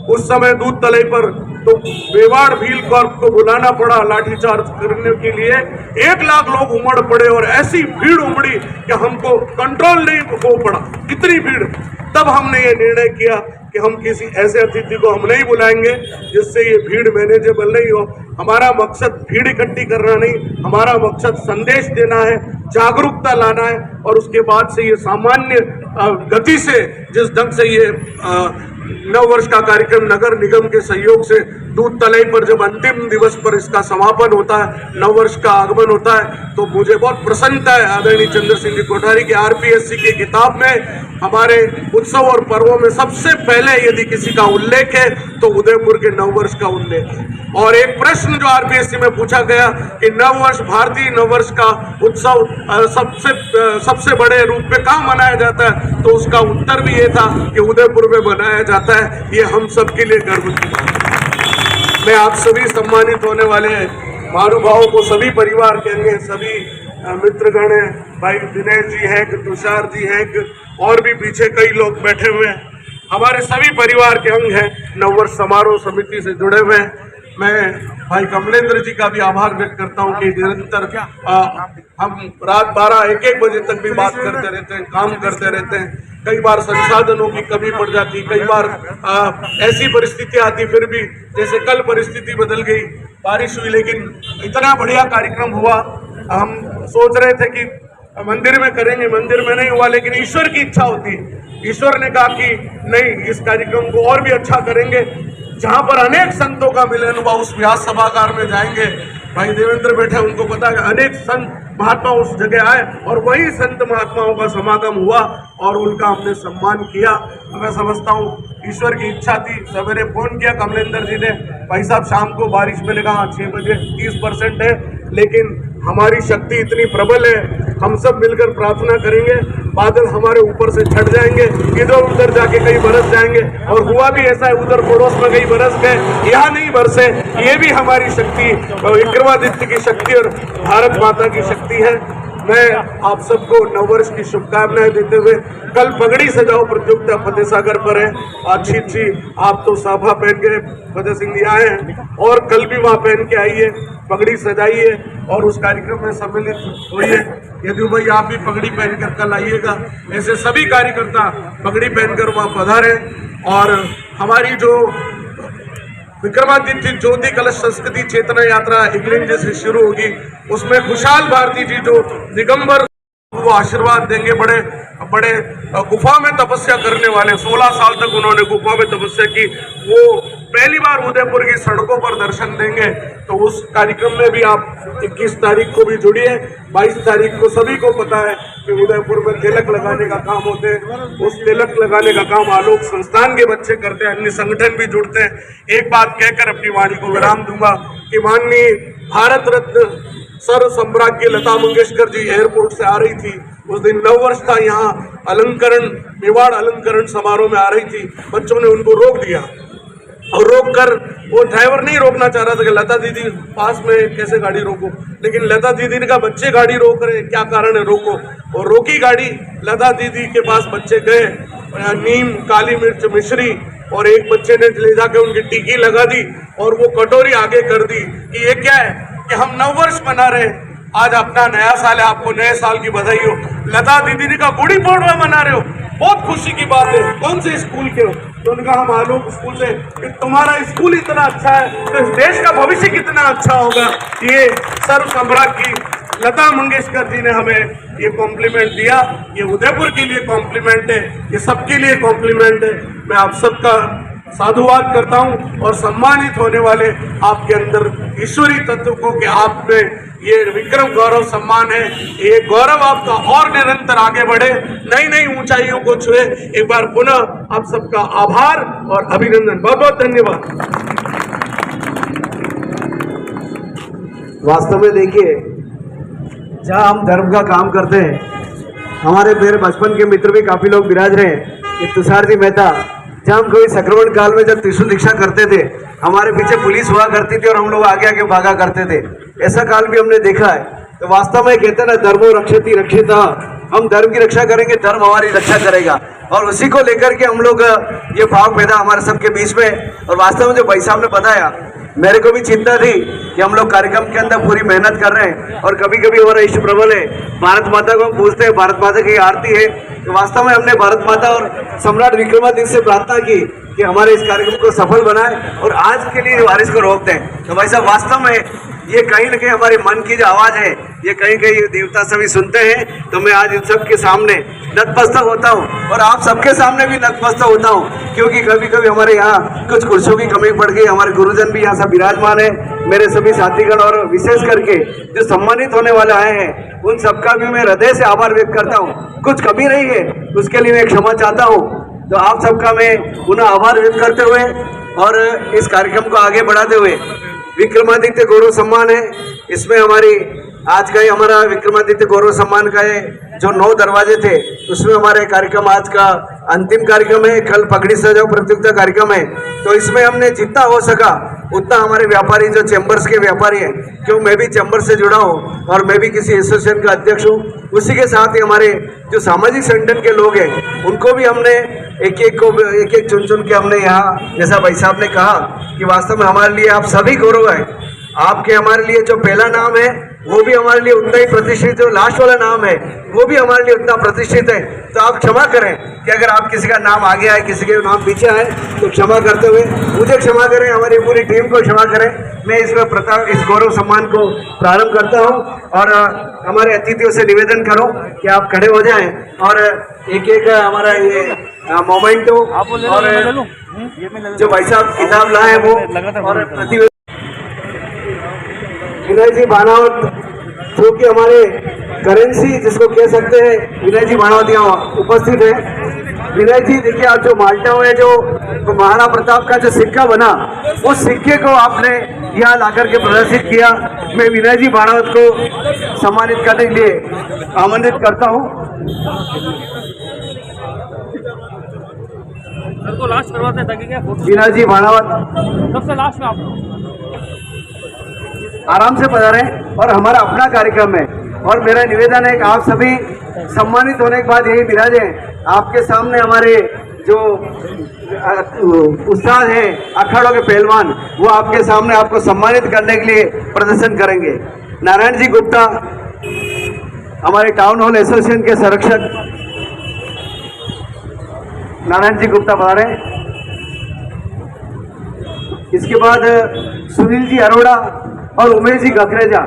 Speaker 7: उस समय दूध तलई पर, तो मेवाड़ भील कॉर्प को बुलाना पड़ा लाठीचार्ज करने के लिए। 1 लाख लोग उमड़ पड़े और ऐसी भीड़ उमड़ी कि हमको कंट्रोल नहीं हो पड़ा, इतनी भीड़। तब हमने ये निर्णय किया कि हम किसी ऐसे अतिथि को हम नहीं बुलाएंगे जिससे ये भीड़ मैनेजेबल नहीं हो। हमारा मकसद भीड़ इकट्ठी करना नहीं, हमारा मकसद संदेश देना है, जागरूकता लाना है। और उसके बाद से ये सामान्य गति से, जिस ढंग से ये नववर्ष का कार्यक्रम नगर निगम के सहयोग से दूध तलई पर जब अंतिम दिवस पर इसका समापन होता है, नववर्ष का आगमन होता है, तो मुझे बहुत प्रसन्नता है आदरणीय चंद्र सिंह जी कोठारी की आरपीएससी की किताब में हमारे उत्सव और पर्वों में सबसे पहले यदि किसी का उल्लेख है तो उदयपुर के नववर्ष का उल्लेख है। और एक प्रश्न जो आरपीएससी में पूछा गया कि नववर्ष, भारतीय नववर्ष का उत्सव सबसे बड़े रूप में कहाँ मनाया जाता है, तो उसका उत्तर भी ये था कि उदयपुर में मनाया जाता है। ये हम सबके लिए गर्व की बात है। मैं आप सभी सम्मानित होने वाले महानुभावों को, सभी परिवार के अंग, सभी मित्रगण हैं, भाई दिनेश जी हैं, तुषार जी हैं, और भी पीछे कई लोग बैठे हुए हैं, हमारे सभी परिवार के अंग हैं, नववर्ष समारोह समिति से जुड़े हुए हैं। मैं भाई कमलेंद्र जी का भी आभार व्यक्त करता हूं कि निरंतर हम रात 12-1 बजे तक भी बात करते रहते हैं, काम करते रहते हैं। कई बार संसाधनों की कमी पड़ जाती, कई बार ऐसी परिस्थिति आती, फिर भी जैसे कल परिस्थिति बदल गई, बारिश हुई, लेकिन इतना बढ़िया कार्यक्रम हुआ। हम सोच रहे थे कि मंदिर में करेंगे, मंदिर में नहीं हुआ, लेकिन ईश्वर की इच्छा होती है। ईश्वर ने कहा कि नहीं, इस कार्यक्रम को और भी अच्छा करेंगे। जहां पर अनेक संतों का मिलन हुआ उस व्यास सभागार में जाएंगे। भाई देवेंद्र बैठे, उनको पता है अनेक संत महात्मा उस जगह आए और वही संत महात्माओं का समागम हुआ और उनका हमने सम्मान किया। मैं समझता हूँ ईश्वर की इच्छा थी। सवेरे फोन किया कमलेंद्र जी ने, भाई साहब शाम को बारिश में, लगा 6 बजे 30% है, लेकिन हमारी शक्ति इतनी प्रबल है, हम सब मिलकर प्रार्थना करेंगे, बादल हमारे ऊपर से छट जाएंगे, इधर उधर जाके कहीं बरस जाएंगे। और हुआ भी ऐसा है, उधर पड़ोस में कहीं बरस गए, यहाँ नहीं बरसे। ये भी हमारी शक्ति, विक्रमादित्य की शक्ति और भारत माता की शक्ति है। मैं आप सबको नववर्ष की शुभकामनाएं देते हुए, कल पगड़ी सजाओ प्रतियोगिता फतेह सागर पर है, अच्छी आप तो साफा पहन के फतेह सिंह जी आए हैं, और कल भी वहाँ पहन के आइए, पगड़ी सजाइए और उस कार्यक्रम में सम्मिलित होइए। यदि भाई आप भी पगड़ी पहनकर कल आइएगा, ऐसे सभी कार्यकर्ता पगड़ी पहनकर वहाँ पधारे। और हमारी जो विक्रमादित्य ज्योति कलश संस्कृति चेतना यात्रा इंग्लैंड से शुरू होगी, उसमें खुशहाल भारती जी जो दिगंबर, वो आशीर्वाद देंगे। बड़े गुफा में तपस्या करने वाले, 16 साल तक उन्होंने गुफा में तपस्या की, वो पहली बार उदयपुर की सड़कों पर दर्शन देंगे। तो उस कार्यक्रम में भी आप 21 तारीख को भी जुड़िए। 22 तारीख को सभी को पता है कि उदयपुर में तिलक लगाने का काम होते हैं। उस तिलक लगाने का काम आलोक संस्थान के बच्चे करते हैं, अन्य संगठन भी जुड़ते हैं। एक बात कहकर अपनी वाणी को विराम दूंगा कि माननीय भारत रत्न सर सम्राज्ञी लता मंगेशकर जी एयरपोर्ट से आ रही थी, उस दिन 9 वर्ष था, यहाँ अलंकरण मेवाड़ अलंकरण समारोह में आ रही थी, बच्चों ने उनको रोक दिया और रोक कर, वो ड्राइवर नहीं रोकना चाह रहा था कि लता दीदी पास में कैसे गाड़ी रोको, लेकिन लता दीदी ने कहा बच्चे गाड़ी रोक रहे, क्या कारण है, रोको। और रोकी गाड़ी। लता दीदी के पास बच्चे गए, नीम, काली मिर्च, मिश्री और एक बच्चे ने ले जाके उनकी टिक्की लगा दी और वो कटोरी आगे कर दी कि ये क्या है कि हम 9 वर्ष मना रहे, आज अपना नया साल है, आपको नए साल की बधाई हो। लता दीदी ने कहा गुड़ी पड़वा मना रहे हो, बहुत खुशी की बात है, कौन से स्कूल के हो? तो उन्होंने कहा हम आलोक स्कूल से। कि तुम्हारा स्कूल इतना अच्छा है तो इस देश का भविष्य कितना अच्छा होगा। ये सर्व सम्राट की लता मंगेशकर जी ने हमें ये कॉम्प्लीमेंट दिया, ये उदयपुर के लिए कॉम्प्लीमेंट है, ये सबके लिए कॉम्प्लीमेंट है। मैं आप सबका साधुवाद करता हूं और सम्मानित होने वाले आपके अंदर ईश्वरीय तत्व को कि आप में ये विक्रम गौरव सम्मान है, ये गौरव आपका और निरंतर आगे बढ़े, नई नई ऊंचाइयों को छुए। एक बार पुनः आप सबका आभार और अभिनंदन, बहुत बहुत धन्यवाद।
Speaker 8: वास्तव में देखिए, जहाँ हम धर्म का काम करते हैं, हमारे मेरे बचपन के मित्र भी काफी लोग विराज रहे हैं। ये तुषार जी मेहता, जब हम कोई संक्रमण काल में जब त्रिशूल दीक्षा करते थे, हमारे पीछे पुलिस हुआ करती थी और हम लोग आगे आगे भागा करते थे, ऐसा काल भी हमने देखा है। तो वास्तव में कहते हैं ना, धर्मो रक्षति रक्षिता, हम धर्म की रक्षा करेंगे, धर्म हमारी रक्षा करेगा, और उसी को लेकर के हम लोग ये भाव पैदा हमारे सबके बीच में। और वास्तव में जो भाई साहब ने बताया, मेरे को भी चिंता थी कि हम लोग कार्यक्रम के अंदर पूरी मेहनत कर रहे हैं और कभी कभी हमारा इष्ट प्रबल है, भारत माता को हम पूछते हैं, भारत माता की आरती है। तो वास्तव में हमने भारत माता और सम्राट विक्रमादित्य से प्रार्थना की कि हमारे इस कार्यक्रम को सफल बनाए और आज के लिए वारिस को रोक दें। तो भाई साहब, वास्तव में ये कहीं न कहीं हमारे मन की जो आवाज़ है, ये कहीं कहीं देवता सभी सुनते हैं। तो मैं आज इन सब के सामने नतमस्तक होता हूँ और आप सबके सामने भी नतमस्तक होता हूँ, क्योंकि कभी कभी हमारे यहाँ कुछ कुर्सियों की कमी पड़ गई। हमारे गुरुजन भी यहाँ सब विराजमान है, मेरे सभी साथीगण, और विशेष करके जो सम्मानित होने वाले आए हैं, उन सबका भी मैं हृदय से आभार व्यक्त करता हूँ। कुछ कमी रही है उसके लिए मैं क्षमा चाहता हूँ। तो आप सबका मैं पुनः आभार व्यक्त करते हुए और इस कार्यक्रम को आगे बढ़ाते हुए, विक्रमादित्य गौरव सम्मान है, इसमें हमारी आज का ही हमारा विक्रमादित्य गौरव सम्मान का ये जो 9 दरवाजे थे, उसमें हमारे कार्यक्रम आज का अंतिम कार्यक्रम है। कल पगड़ी सजाओ प्रतियोगिता कार्यक्रम है, तो इसमें हमने जितना हो सका उतना हमारे व्यापारी जो चैम्बर्स के व्यापारी हैं, क्यों मैं भी चैम्बर से जुड़ा हूँ और मैं भी किसी एसोसिएशन का अध्यक्ष हूँ, उसी के साथ ही हमारे जो सामाजिक संगठन के लोग हैं उनको भी हमने एक एक चुन चुन के हमने यहाँ, जैसा भाई साहब ने कहा कि वास्तव में हमारे लिए आप सभी गौरव है। आपके हमारे लिए जो पहला नाम है वो भी हमारे लिए उतना ही प्रतिष्ठित, जो लास्ट वाला नाम है वो भी हमारे लिए उतना प्रतिष्ठित है। तो आप क्षमा करें कि अगर आप किसी का नाम आगे आए, किसी के नाम पीछे आए, तो क्षमा करते हुए मुझे क्षमा करें, हमारी पूरी टीम को क्षमा करें। मैं इस गौरव सम्मान को प्रारंभ करता हूँ और हमारे अतिथियों से निवेदन करूँ कि आप खड़े हो जाएं और एक एक हमारा ये मोमेंटो और जो भाई साहब किताब लाए वो और प्रतिवेदन विनय जी बानावत, जो कि हमारे करेंसी जिसको कह सकते हैं, विनय जी बानावत यहाँ उपस्थित है। विनय जी, देखिए आप जो माल्टा हुए जो महाराणा प्रताप का जो सिक्का बना, उस सिक्के को आपने यहाँ लाकर के प्रदर्शित किया। मैं विनय जी बानावत को सम्मानित करने के लिए आमंत्रित करता हूँ।
Speaker 4: लास्ट करवाते हैं ताकि क्या
Speaker 8: विनय जी बानावत
Speaker 4: सबसे लास्ट में आप
Speaker 8: आराम से पधारें और हमारा अपना कार्यक्रम है। और मेरा निवेदन है कि आप सभी सम्मानित होने के बाद यही विराजें। आपके सामने हमारे जो उस्ताद हैं, अखाड़ों के पहलवान, वो आपके सामने आपको सम्मानित करने के लिए प्रदर्शन करेंगे। नारायण जी गुप्ता, हमारे टाउन हॉल एसोसिएशन के संरक्षक नारायण जी गुप्ता पधारें। इसके बाद सुनील जी अरोड़ा और उमेश जी गखरेजा।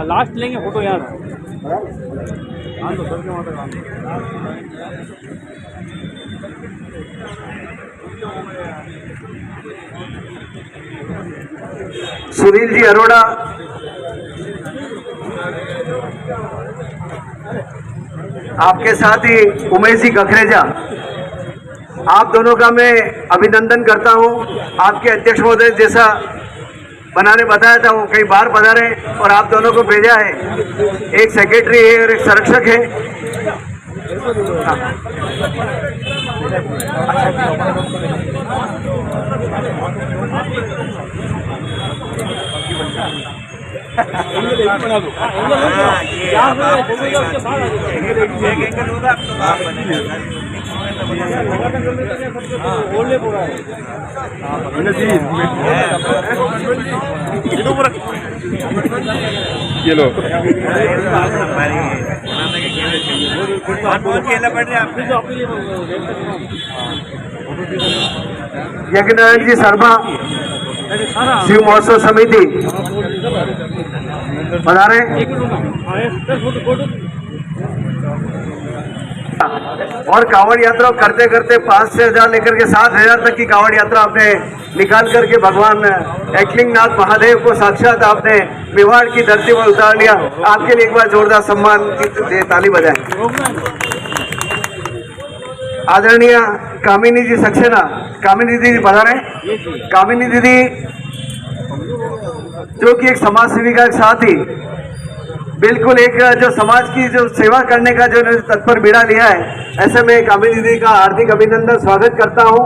Speaker 4: लास्ट लेंगे फोटो यार।
Speaker 8: सुनील जी अरोड़ा, आपके साथ ही उमेश जी गखरेजा, आप दोनों का मैं अभिनंदन करता हूं। आपके अध्यक्ष महोदय जैसा बनाने बताया था, वो कई बार पधारे और आप दोनों को भेजा है। एक सेक्रेटरी है और एक संरक्षक है।
Speaker 7: ये लो
Speaker 8: यज्ञनारायण जी शर्मा शिव महोत्सव समिति पधारे। और कांवड़ यात्रा करते करते 5 से 1000 लेकर के 7000 तक की कांवड़ यात्रा आपने निकाल करके भगवान एकलिंगनाथ महादेव को साक्षात आपने मेवाड़ की धरती पर उतार लिया। आपके लिए एक बार जोरदार सम्मान की ताली बजाएं। आदरणीय कामिनी जी सक्सेना, कामिनी दीदी पधारे। कामिनी दीदी जो कि एक समाज सेविका के साथ ही बिल्कुल एक जो समाज की जो सेवा करने का जो तत्पर बीड़ा लिया है, ऐसे में कामिनी दीदी का हार्दिक अभिनंदन स्वागत करता हूं।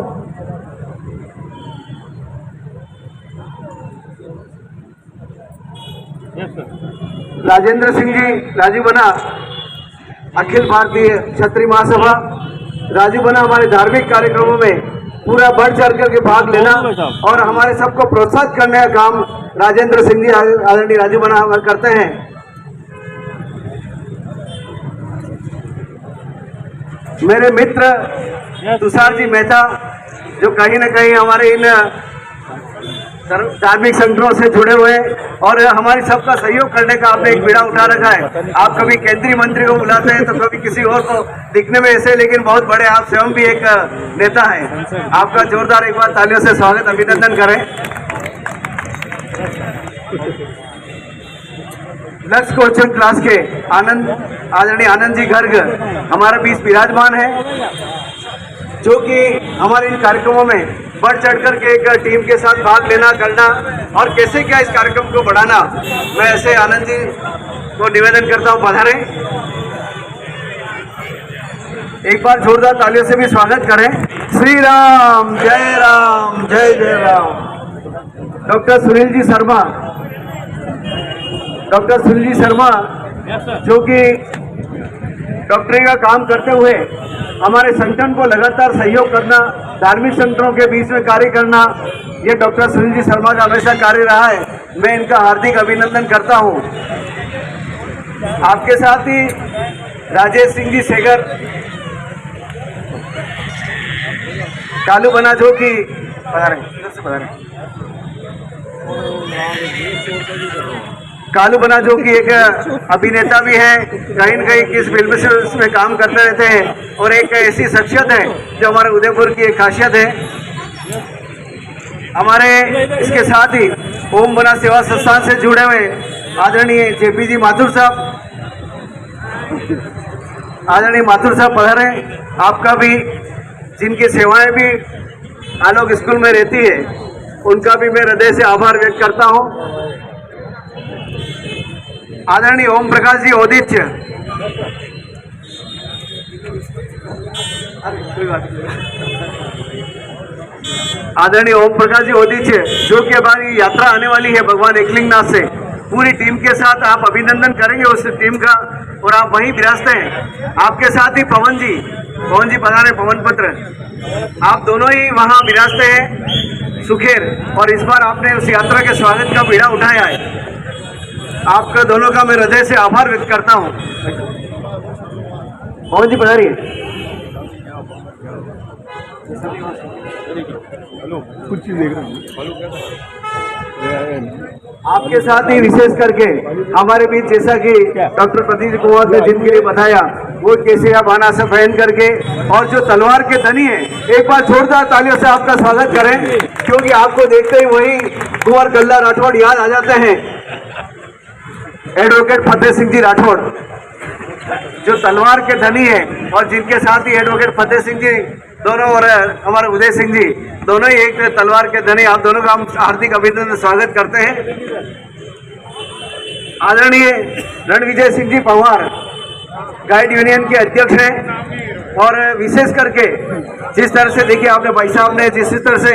Speaker 8: राजेंद्र सिंह जी राजू बना, अखिल भारतीय क्षत्रिय महासभा। राजू बना हमारे धार्मिक कार्यक्रमों में पूरा बढ़ चढ़ करके भाग लेना और हमारे सबको प्रोत्साहित करने का काम राजेंद्र सिंह जी आदरणीय राजू बना करते हैं। मेरे मित्र तुषार जी मेहता जो कहीं न कहीं हमारे इन धार्मिक संगठनों से जुड़े हुए और हमारी सबका सहयोग करने का आपने एक बीड़ा उठा रखा है। आप कभी केंद्रीय मंत्री को बुलाते हैं तो कभी किसी और को, दिखने में ऐसे लेकिन बहुत बड़े आप स्वयं भी एक नेता हैं। आपका जोरदार एक बार तालियों से स्वागत अभिनंदन करें। लक्ष्य कोचिंग क्लास के आदरणीय आनंद जी गर्ग हमारे बीच विराजमान है, जो कि हमारे इन कार्यक्रमों में बढ़ चढ़ कर के एक टीम के साथ भाग लेना करना और कैसे क्या इस कार्यक्रम को बढ़ाना, मैं ऐसे आनंद जी को निवेदन करता हूं पधारें। एक बार जोरदार तालियों से भी स्वागत करें। श्री राम जय जय राम। डॉक्टर सुनील जी शर्मा, डॉक्टर सुनील जी शर्मा जो कि डॉक्टरी का काम करते हुए हमारे संगठन को लगातार सहयोग करना, धार्मिक संगठनों के बीच में कार्य करना, ये डॉक्टर सुनील जी शर्मा का हमेशा कार्य रहा है। मैं इनका हार्दिक अभिनंदन करता हूं। आपके साथ ही राजेश सिंह जी शेगर कालू बना जो कि कालू बना जो कि एक अभिनेता भी है, कहीं न कहीं किस फिल्म से उसमें काम करते रहते हैं और एक ऐसी शख्सियत है जो हमारे उदयपुर की एक खासियत है। हमारे इसके साथ ही ओम बना सेवा संस्थान से जुड़े हुए आदरणीय जेपी जी माथुर साहब, आदरणीय माथुर साहब पधारे। आपका भी, जिनकी सेवाएं भी आलोक स्कूल में रहती है, उनका भी मैं हृदय से आभार व्यक्त करता हूं। आदरणीय ओम प्रकाश जी औदित्य, आदरणीय ओम प्रकाश जी औदित्य जो कि हमारी यात्रा आने वाली है भगवान एकलिंगनाथ से, पूरी टीम के साथ आप अभिनंदन करेंगे उस टीम का और आप वहीं विराजते हैं। आपके साथ ही पवन जी पधारे, पवन पत्र, आप दोनों ही वहां विराजते हैं सुखेर, और इस बार आपने उस यात्रा के स्वागत का बीड़ा उठाया है। आपका दोनों का मैं हृदय से आभार व्यक्त करता हूं। पवन जी पधारिए।
Speaker 7: कुछ चीज देख रहे
Speaker 8: आपके साथ ही विशेष करके हमारे बीच, जैसा कि डॉक्टर प्रदीप कुमार ने जिनके लिए बताया, वो कैसे आप आना से पहन करके और जो तलवार के धनी है, एक बार जोरदार तालियों से आपका स्वागत करें, क्योंकि आपको देखते ही वही कुंवर गल्ला राठौड़ याद आ जाते हैं। एडवोकेट फतेह सिंह जी राठौड़ जो तलवार के धनी है और जिनके साथ ही एडवोकेट फतेह सिंह जी दोनों और हमारे उदय सिंह जी दोनों ही एक तलवार के धनी, आप दोनों का हम हार्दिक अभिनंदन स्वागत करते हैं। आदरणीय रणविजय सिंह जी पवार गाइड यूनियन के अध्यक्ष हैं और विशेष करके जिस तरह से देखिए आपने भाई साहब ने जिस तरह से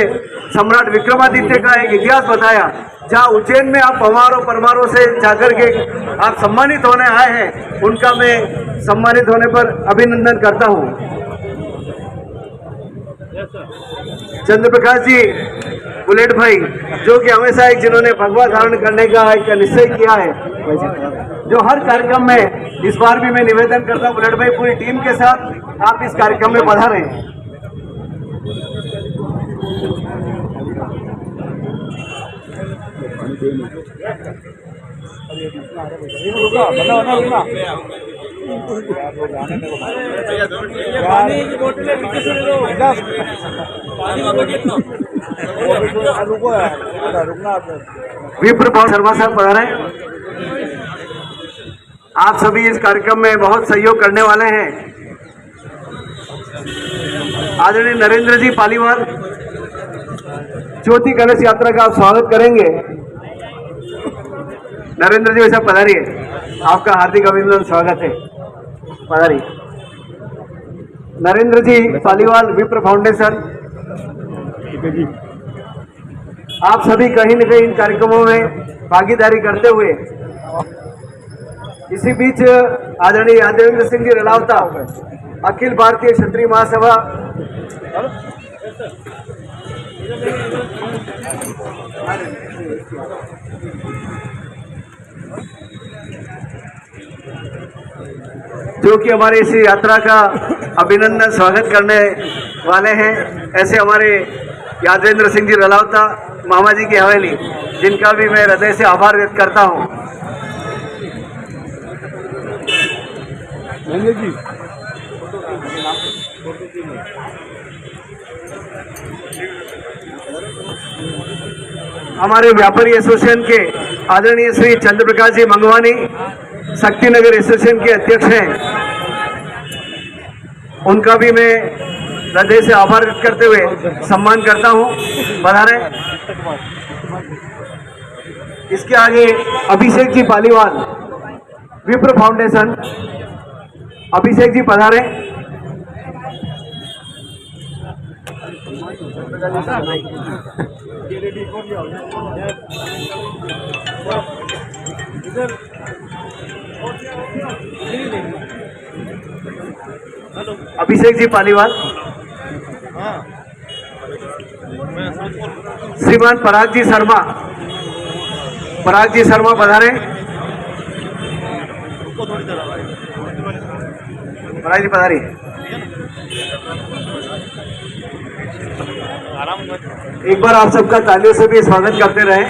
Speaker 8: सम्राट विक्रमादित्य का एक इतिहास बताया, जहाँ उज्जैन में आप पवारों परमारों से जाकर के आप सम्मानित होने आए हैं, उनका मैं सम्मानित होने पर अभिनंदन करता हूँ। चंद्र प्रकाश जी बुलेट भाई जो कि हमेशा एक जिन्होंने भगवा धारण करने का एक निश्चय किया है, जो हर कार्यक्रम में इस बार भी मैं निवेदन करता हूँ बुलेट भाई पूरी टीम के साथ आप इस कार्यक्रम में पधारें। विप्र बहुत शर्मा साहब पधारे। आप सभी इस कार्यक्रम में बहुत सहयोग करने वाले हैं। आदरणीय नरेंद्र जी पालीवाल ज्योति कलश यात्रा का आप स्वागत करेंगे। नरेंद्र जी वैसा पधारिए, आपका हार्दिक अभिनंदन स्वागत है, पधारिए। नरेंद्र जी पालीवाल विप्र फाउंडेशन, आप सभी कहीं न कहीं इन कार्यक्रमों में भागीदारी करते हुए, इसी बीच आदरणीय यादवेंद्र सिंह जी रलावता अखिल भारतीय क्षत्रिय महासभा जो कि हमारे इस यात्रा का अभिनंदन स्वागत करने वाले हैं, ऐसे हमारे यादवेंद्र सिंह जी रलावता मामा जी की हवेली, जिनका भी मैं हृदय से आभार व्यक्त करता हूं। हमारे व्यापारी एसोसिएशन के आदरणीय श्री चंद्र प्रकाश जी मंगवानी शक्तिनगर एसोसिएशन के अध्यक्ष हैं, उनका भी मैं हृदय से आभार व्यक्त करते हुए सम्मान करता हूं। पधारे। इसके आगे अभिषेक जी पालीवाल विप्र फाउंडेशन, अभिषेक जी पधारे। अभिषेक जी पालीवाल, श्रीमान पराग जी शर्मा, पराग जी शर्मा पधारे। पराग जी पधारी। एक बार आप सबका तालियों से भी स्वागत करते रहे।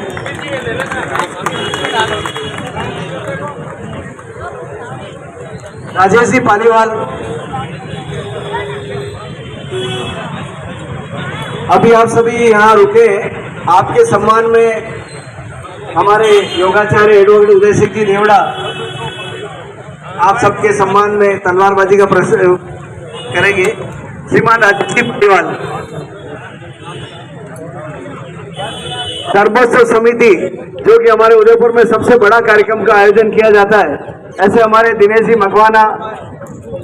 Speaker 8: राजेश जी पालीवाल, अभी आप सभी यहाँ रुके, आपके सम्मान में हमारे योगाचार्य एडवोकेट उदय सिंह जी नेवड़ा आप सबके सम्मान में तलवारबाजी का प्रदर्शन करेंगे। श्रीमान राजेश जी पालीवाल, सर्वोत्सव समिति जो कि हमारे उदयपुर में सबसे बड़ा कार्यक्रम का आयोजन किया जाता है, ऐसे हमारे दिनेश जी मकवाना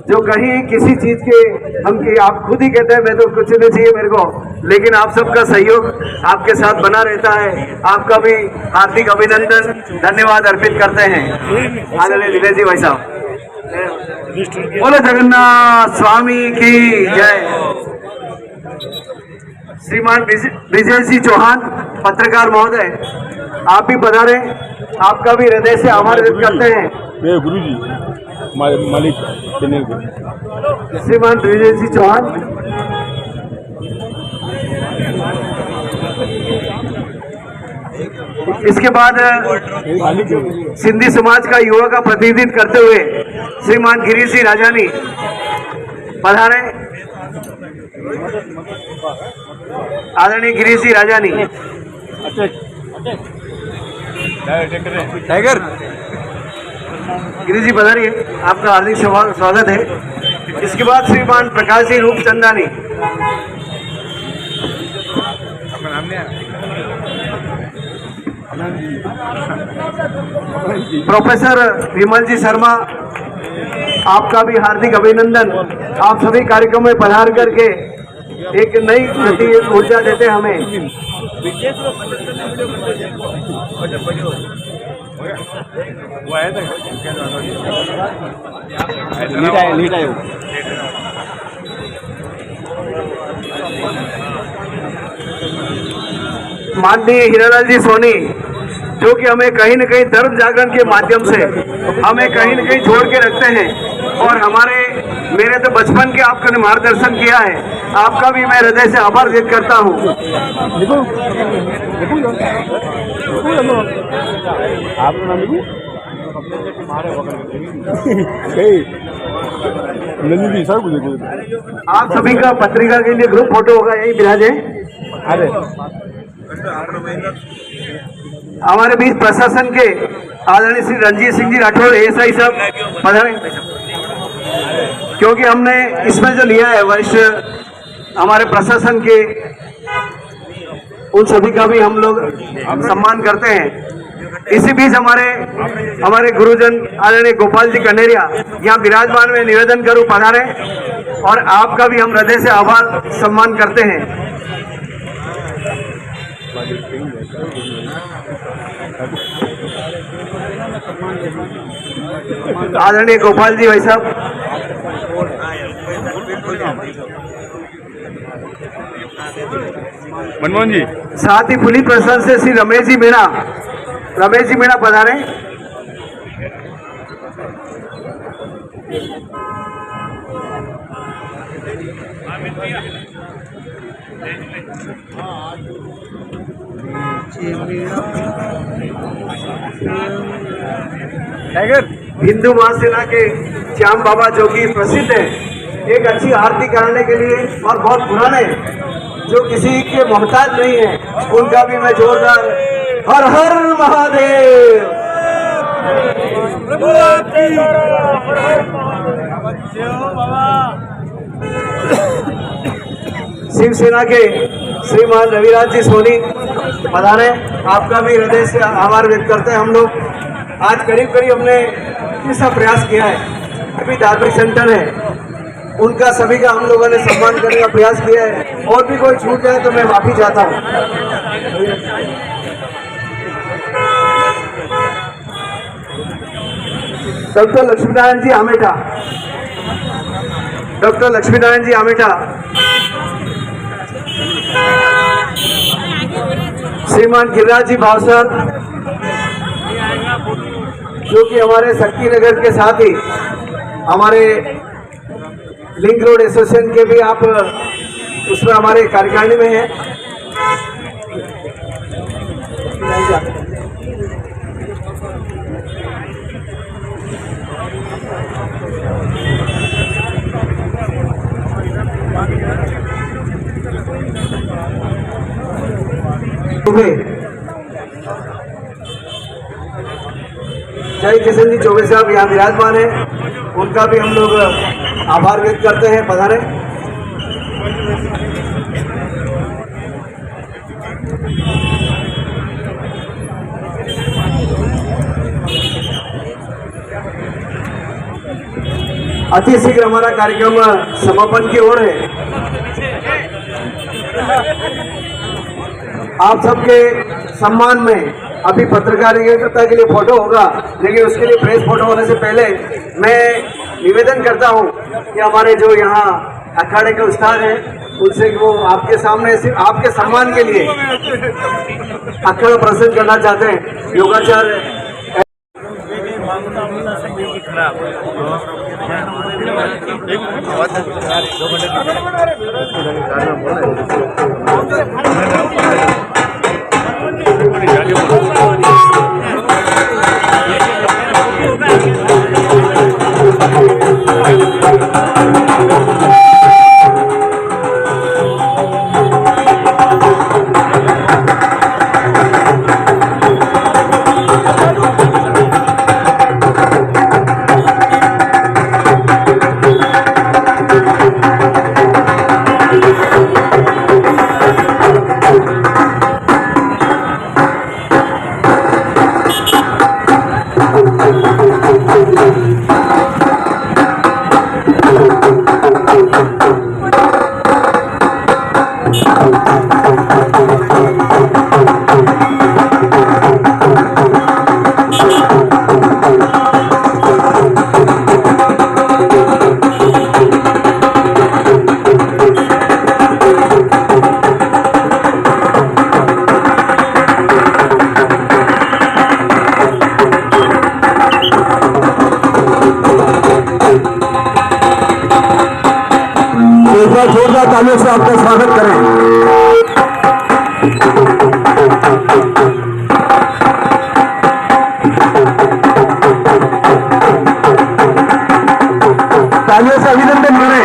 Speaker 8: जो कहीं किसी चीज के हम की आप खुद ही कहते हैं मैं तो कुछ नहीं चाहिए मेरे को, लेकिन आप सबका सहयोग आपके साथ बना रहता है। आपका भी हार्दिक अभिनंदन धन्यवाद अर्पित करते हैं। आदरणीय दिनेश जी भाई साहब, बोलो जगन्नाथ स्वामी की जय। श्रीमान विजय सिंह चौहान पत्रकार महोदय, आप भी पधारे, आपका भी हृदय से आभार व्यक्त करते हैं।
Speaker 2: गुरु जी मालिक चैनल के
Speaker 8: श्रीमान विजय सिंह चौहान, इसके बाद सिंधी समाज का युवा का प्रतिनिधित्व करते हुए श्रीमान गिरीश सिंह राजानी पधारे। आदरणीय गिरीश सिंह राजानी, टाइगर गिरीश जी पधारिए, आपका हार्दिक स्वागत है। इसके बाद श्रीमान प्रकाश जी रूपचंदानी प्रोफेसर विमल जी शर्मा, आपका भी हार्दिक अभिनंदन। आप सभी कार्यक्रम में पधार करके एक नई गति ऊर्जा देते हैं हमें। माननीय हीरालाल जी सोनी, जो कि हमें कहीं न कहीं धर्म जागरण के माध्यम से हमें कहीं न कहीं जोड़ के रखते हैं, और मेरे तो बचपन के आपका मार्गदर्शन किया है, आपका भी मैं हृदय से आभार व्यक्त करता हूँ। आप सभी का पत्रिका के लिए ग्रुप फोटो होगा, यही विराजे। हमारे बीच प्रशासन के आदरणीय श्री रणजीत सिंह जी राठौर एएसआई साहब पधारें, क्योंकि हमने इसमें जो लिया है वरिष्ठ हमारे प्रशासन के, उन सभी का भी हम लोग सम्मान करते हैं। इसी बीच हमारे गुरुजन आदरणीय गोपाल जी कनेरिया यहाँ विराजमान में निवेदन करूं, पधारे, और आपका भी हम हृदय से आभार सम्मान करते हैं। आदरणीय गोपाल जी भाई साहब,
Speaker 3: मनमोहन जी,
Speaker 8: साथ ही पुलिस प्रशासन से श्री रमेश जी मीणा पधारे। हिंदू महासेना के श्याम बाबा जो कि प्रसिद्ध है एक अच्छी आरती कराने के लिए, और बहुत पुराने जो किसी के मोहताज नहीं है, उनका भी मैं जोरदार हर हर महादेव। शिवसेना के श्रीमान रविराज जी सोनी पधारे, आपका भी हृदय से आभार व्यक्त करते हैं हम लोग। आज करीब हमने ऐसा प्रयास किया है, अभी धार्मिक सेंटर है उनका सभी का हम लोगों ने सम्मान करने का प्रयास किया है, और भी कोई छूट जाए तो मैं माफी चाहता हूँ। डॉक्टर लक्ष्मीनारायण जी आमेठा, श्रीमान गिरिराज जी भावसर, जो कि हमारे शक्ति नगर के साथ ही हमारे लिंक रोड एसोसिएशन के भी आप उसमें हमारे कार्यकारिणी में हैं। जय किशन जी चौबे साहब यहाँ विराजमान है, उनका भी हम लोग आभार व्यक्त करते हैं, पधारे। अति शीघ्र हमारा कार्यक्रम समापन की ओर है। आप सबके सम्मान में अभी पत्रकारिता के लिए फोटो होगा, लेकिन उसके लिए प्रेस फोटो होने से पहले मैं निवेदन करता हूं कि हमारे जो यहाँ अखाड़े के उस्ताद हैं उनसे वो आपके सामने सिर्फ आपके सम्मान के लिए अखाड़ा प्रसन्न करना चाहते हैं। योगाचार जोरदार तालियों से आपका स्वागत करें। तालियों से अभिनंदन करें।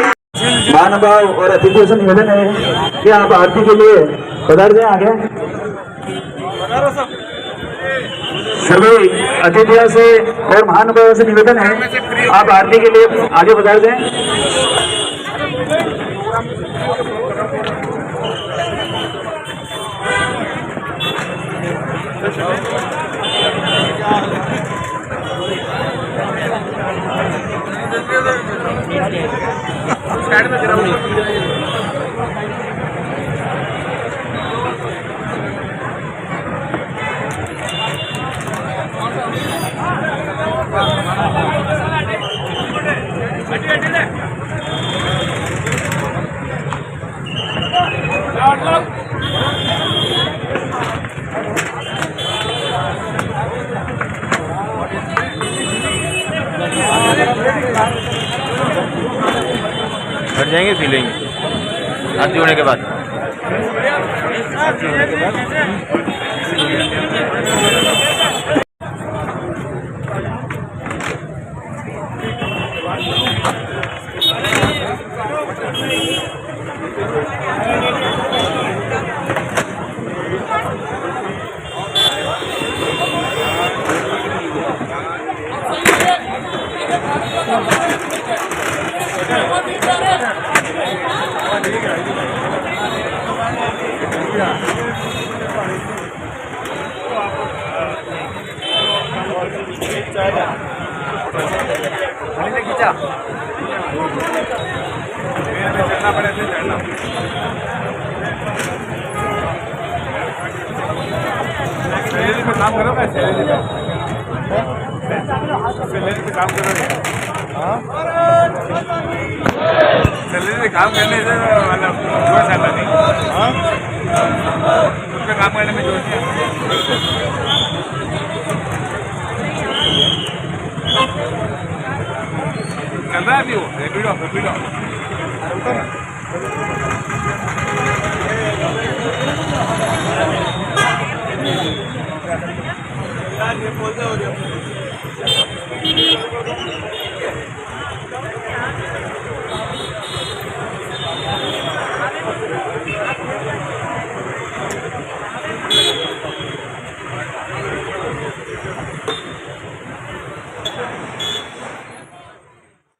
Speaker 10: महानुभाव और अतिथियों से निवेदन है कि आप आरती के लिए पधार जाएं आगे। सभी अतिथियों से और महानुभावों से निवेदन है आप आरती के लिए आगे पधार जाएं।
Speaker 3: कैसी फीलिंग आरती होने के बाद?
Speaker 2: काम करोगे सैलरी पे काम करोगे? सैलरी पे काम करने से मतलब जोश आता नहीं, उस पर काम करने में जोश नहीं चल रहा है अभी वो रेपिडो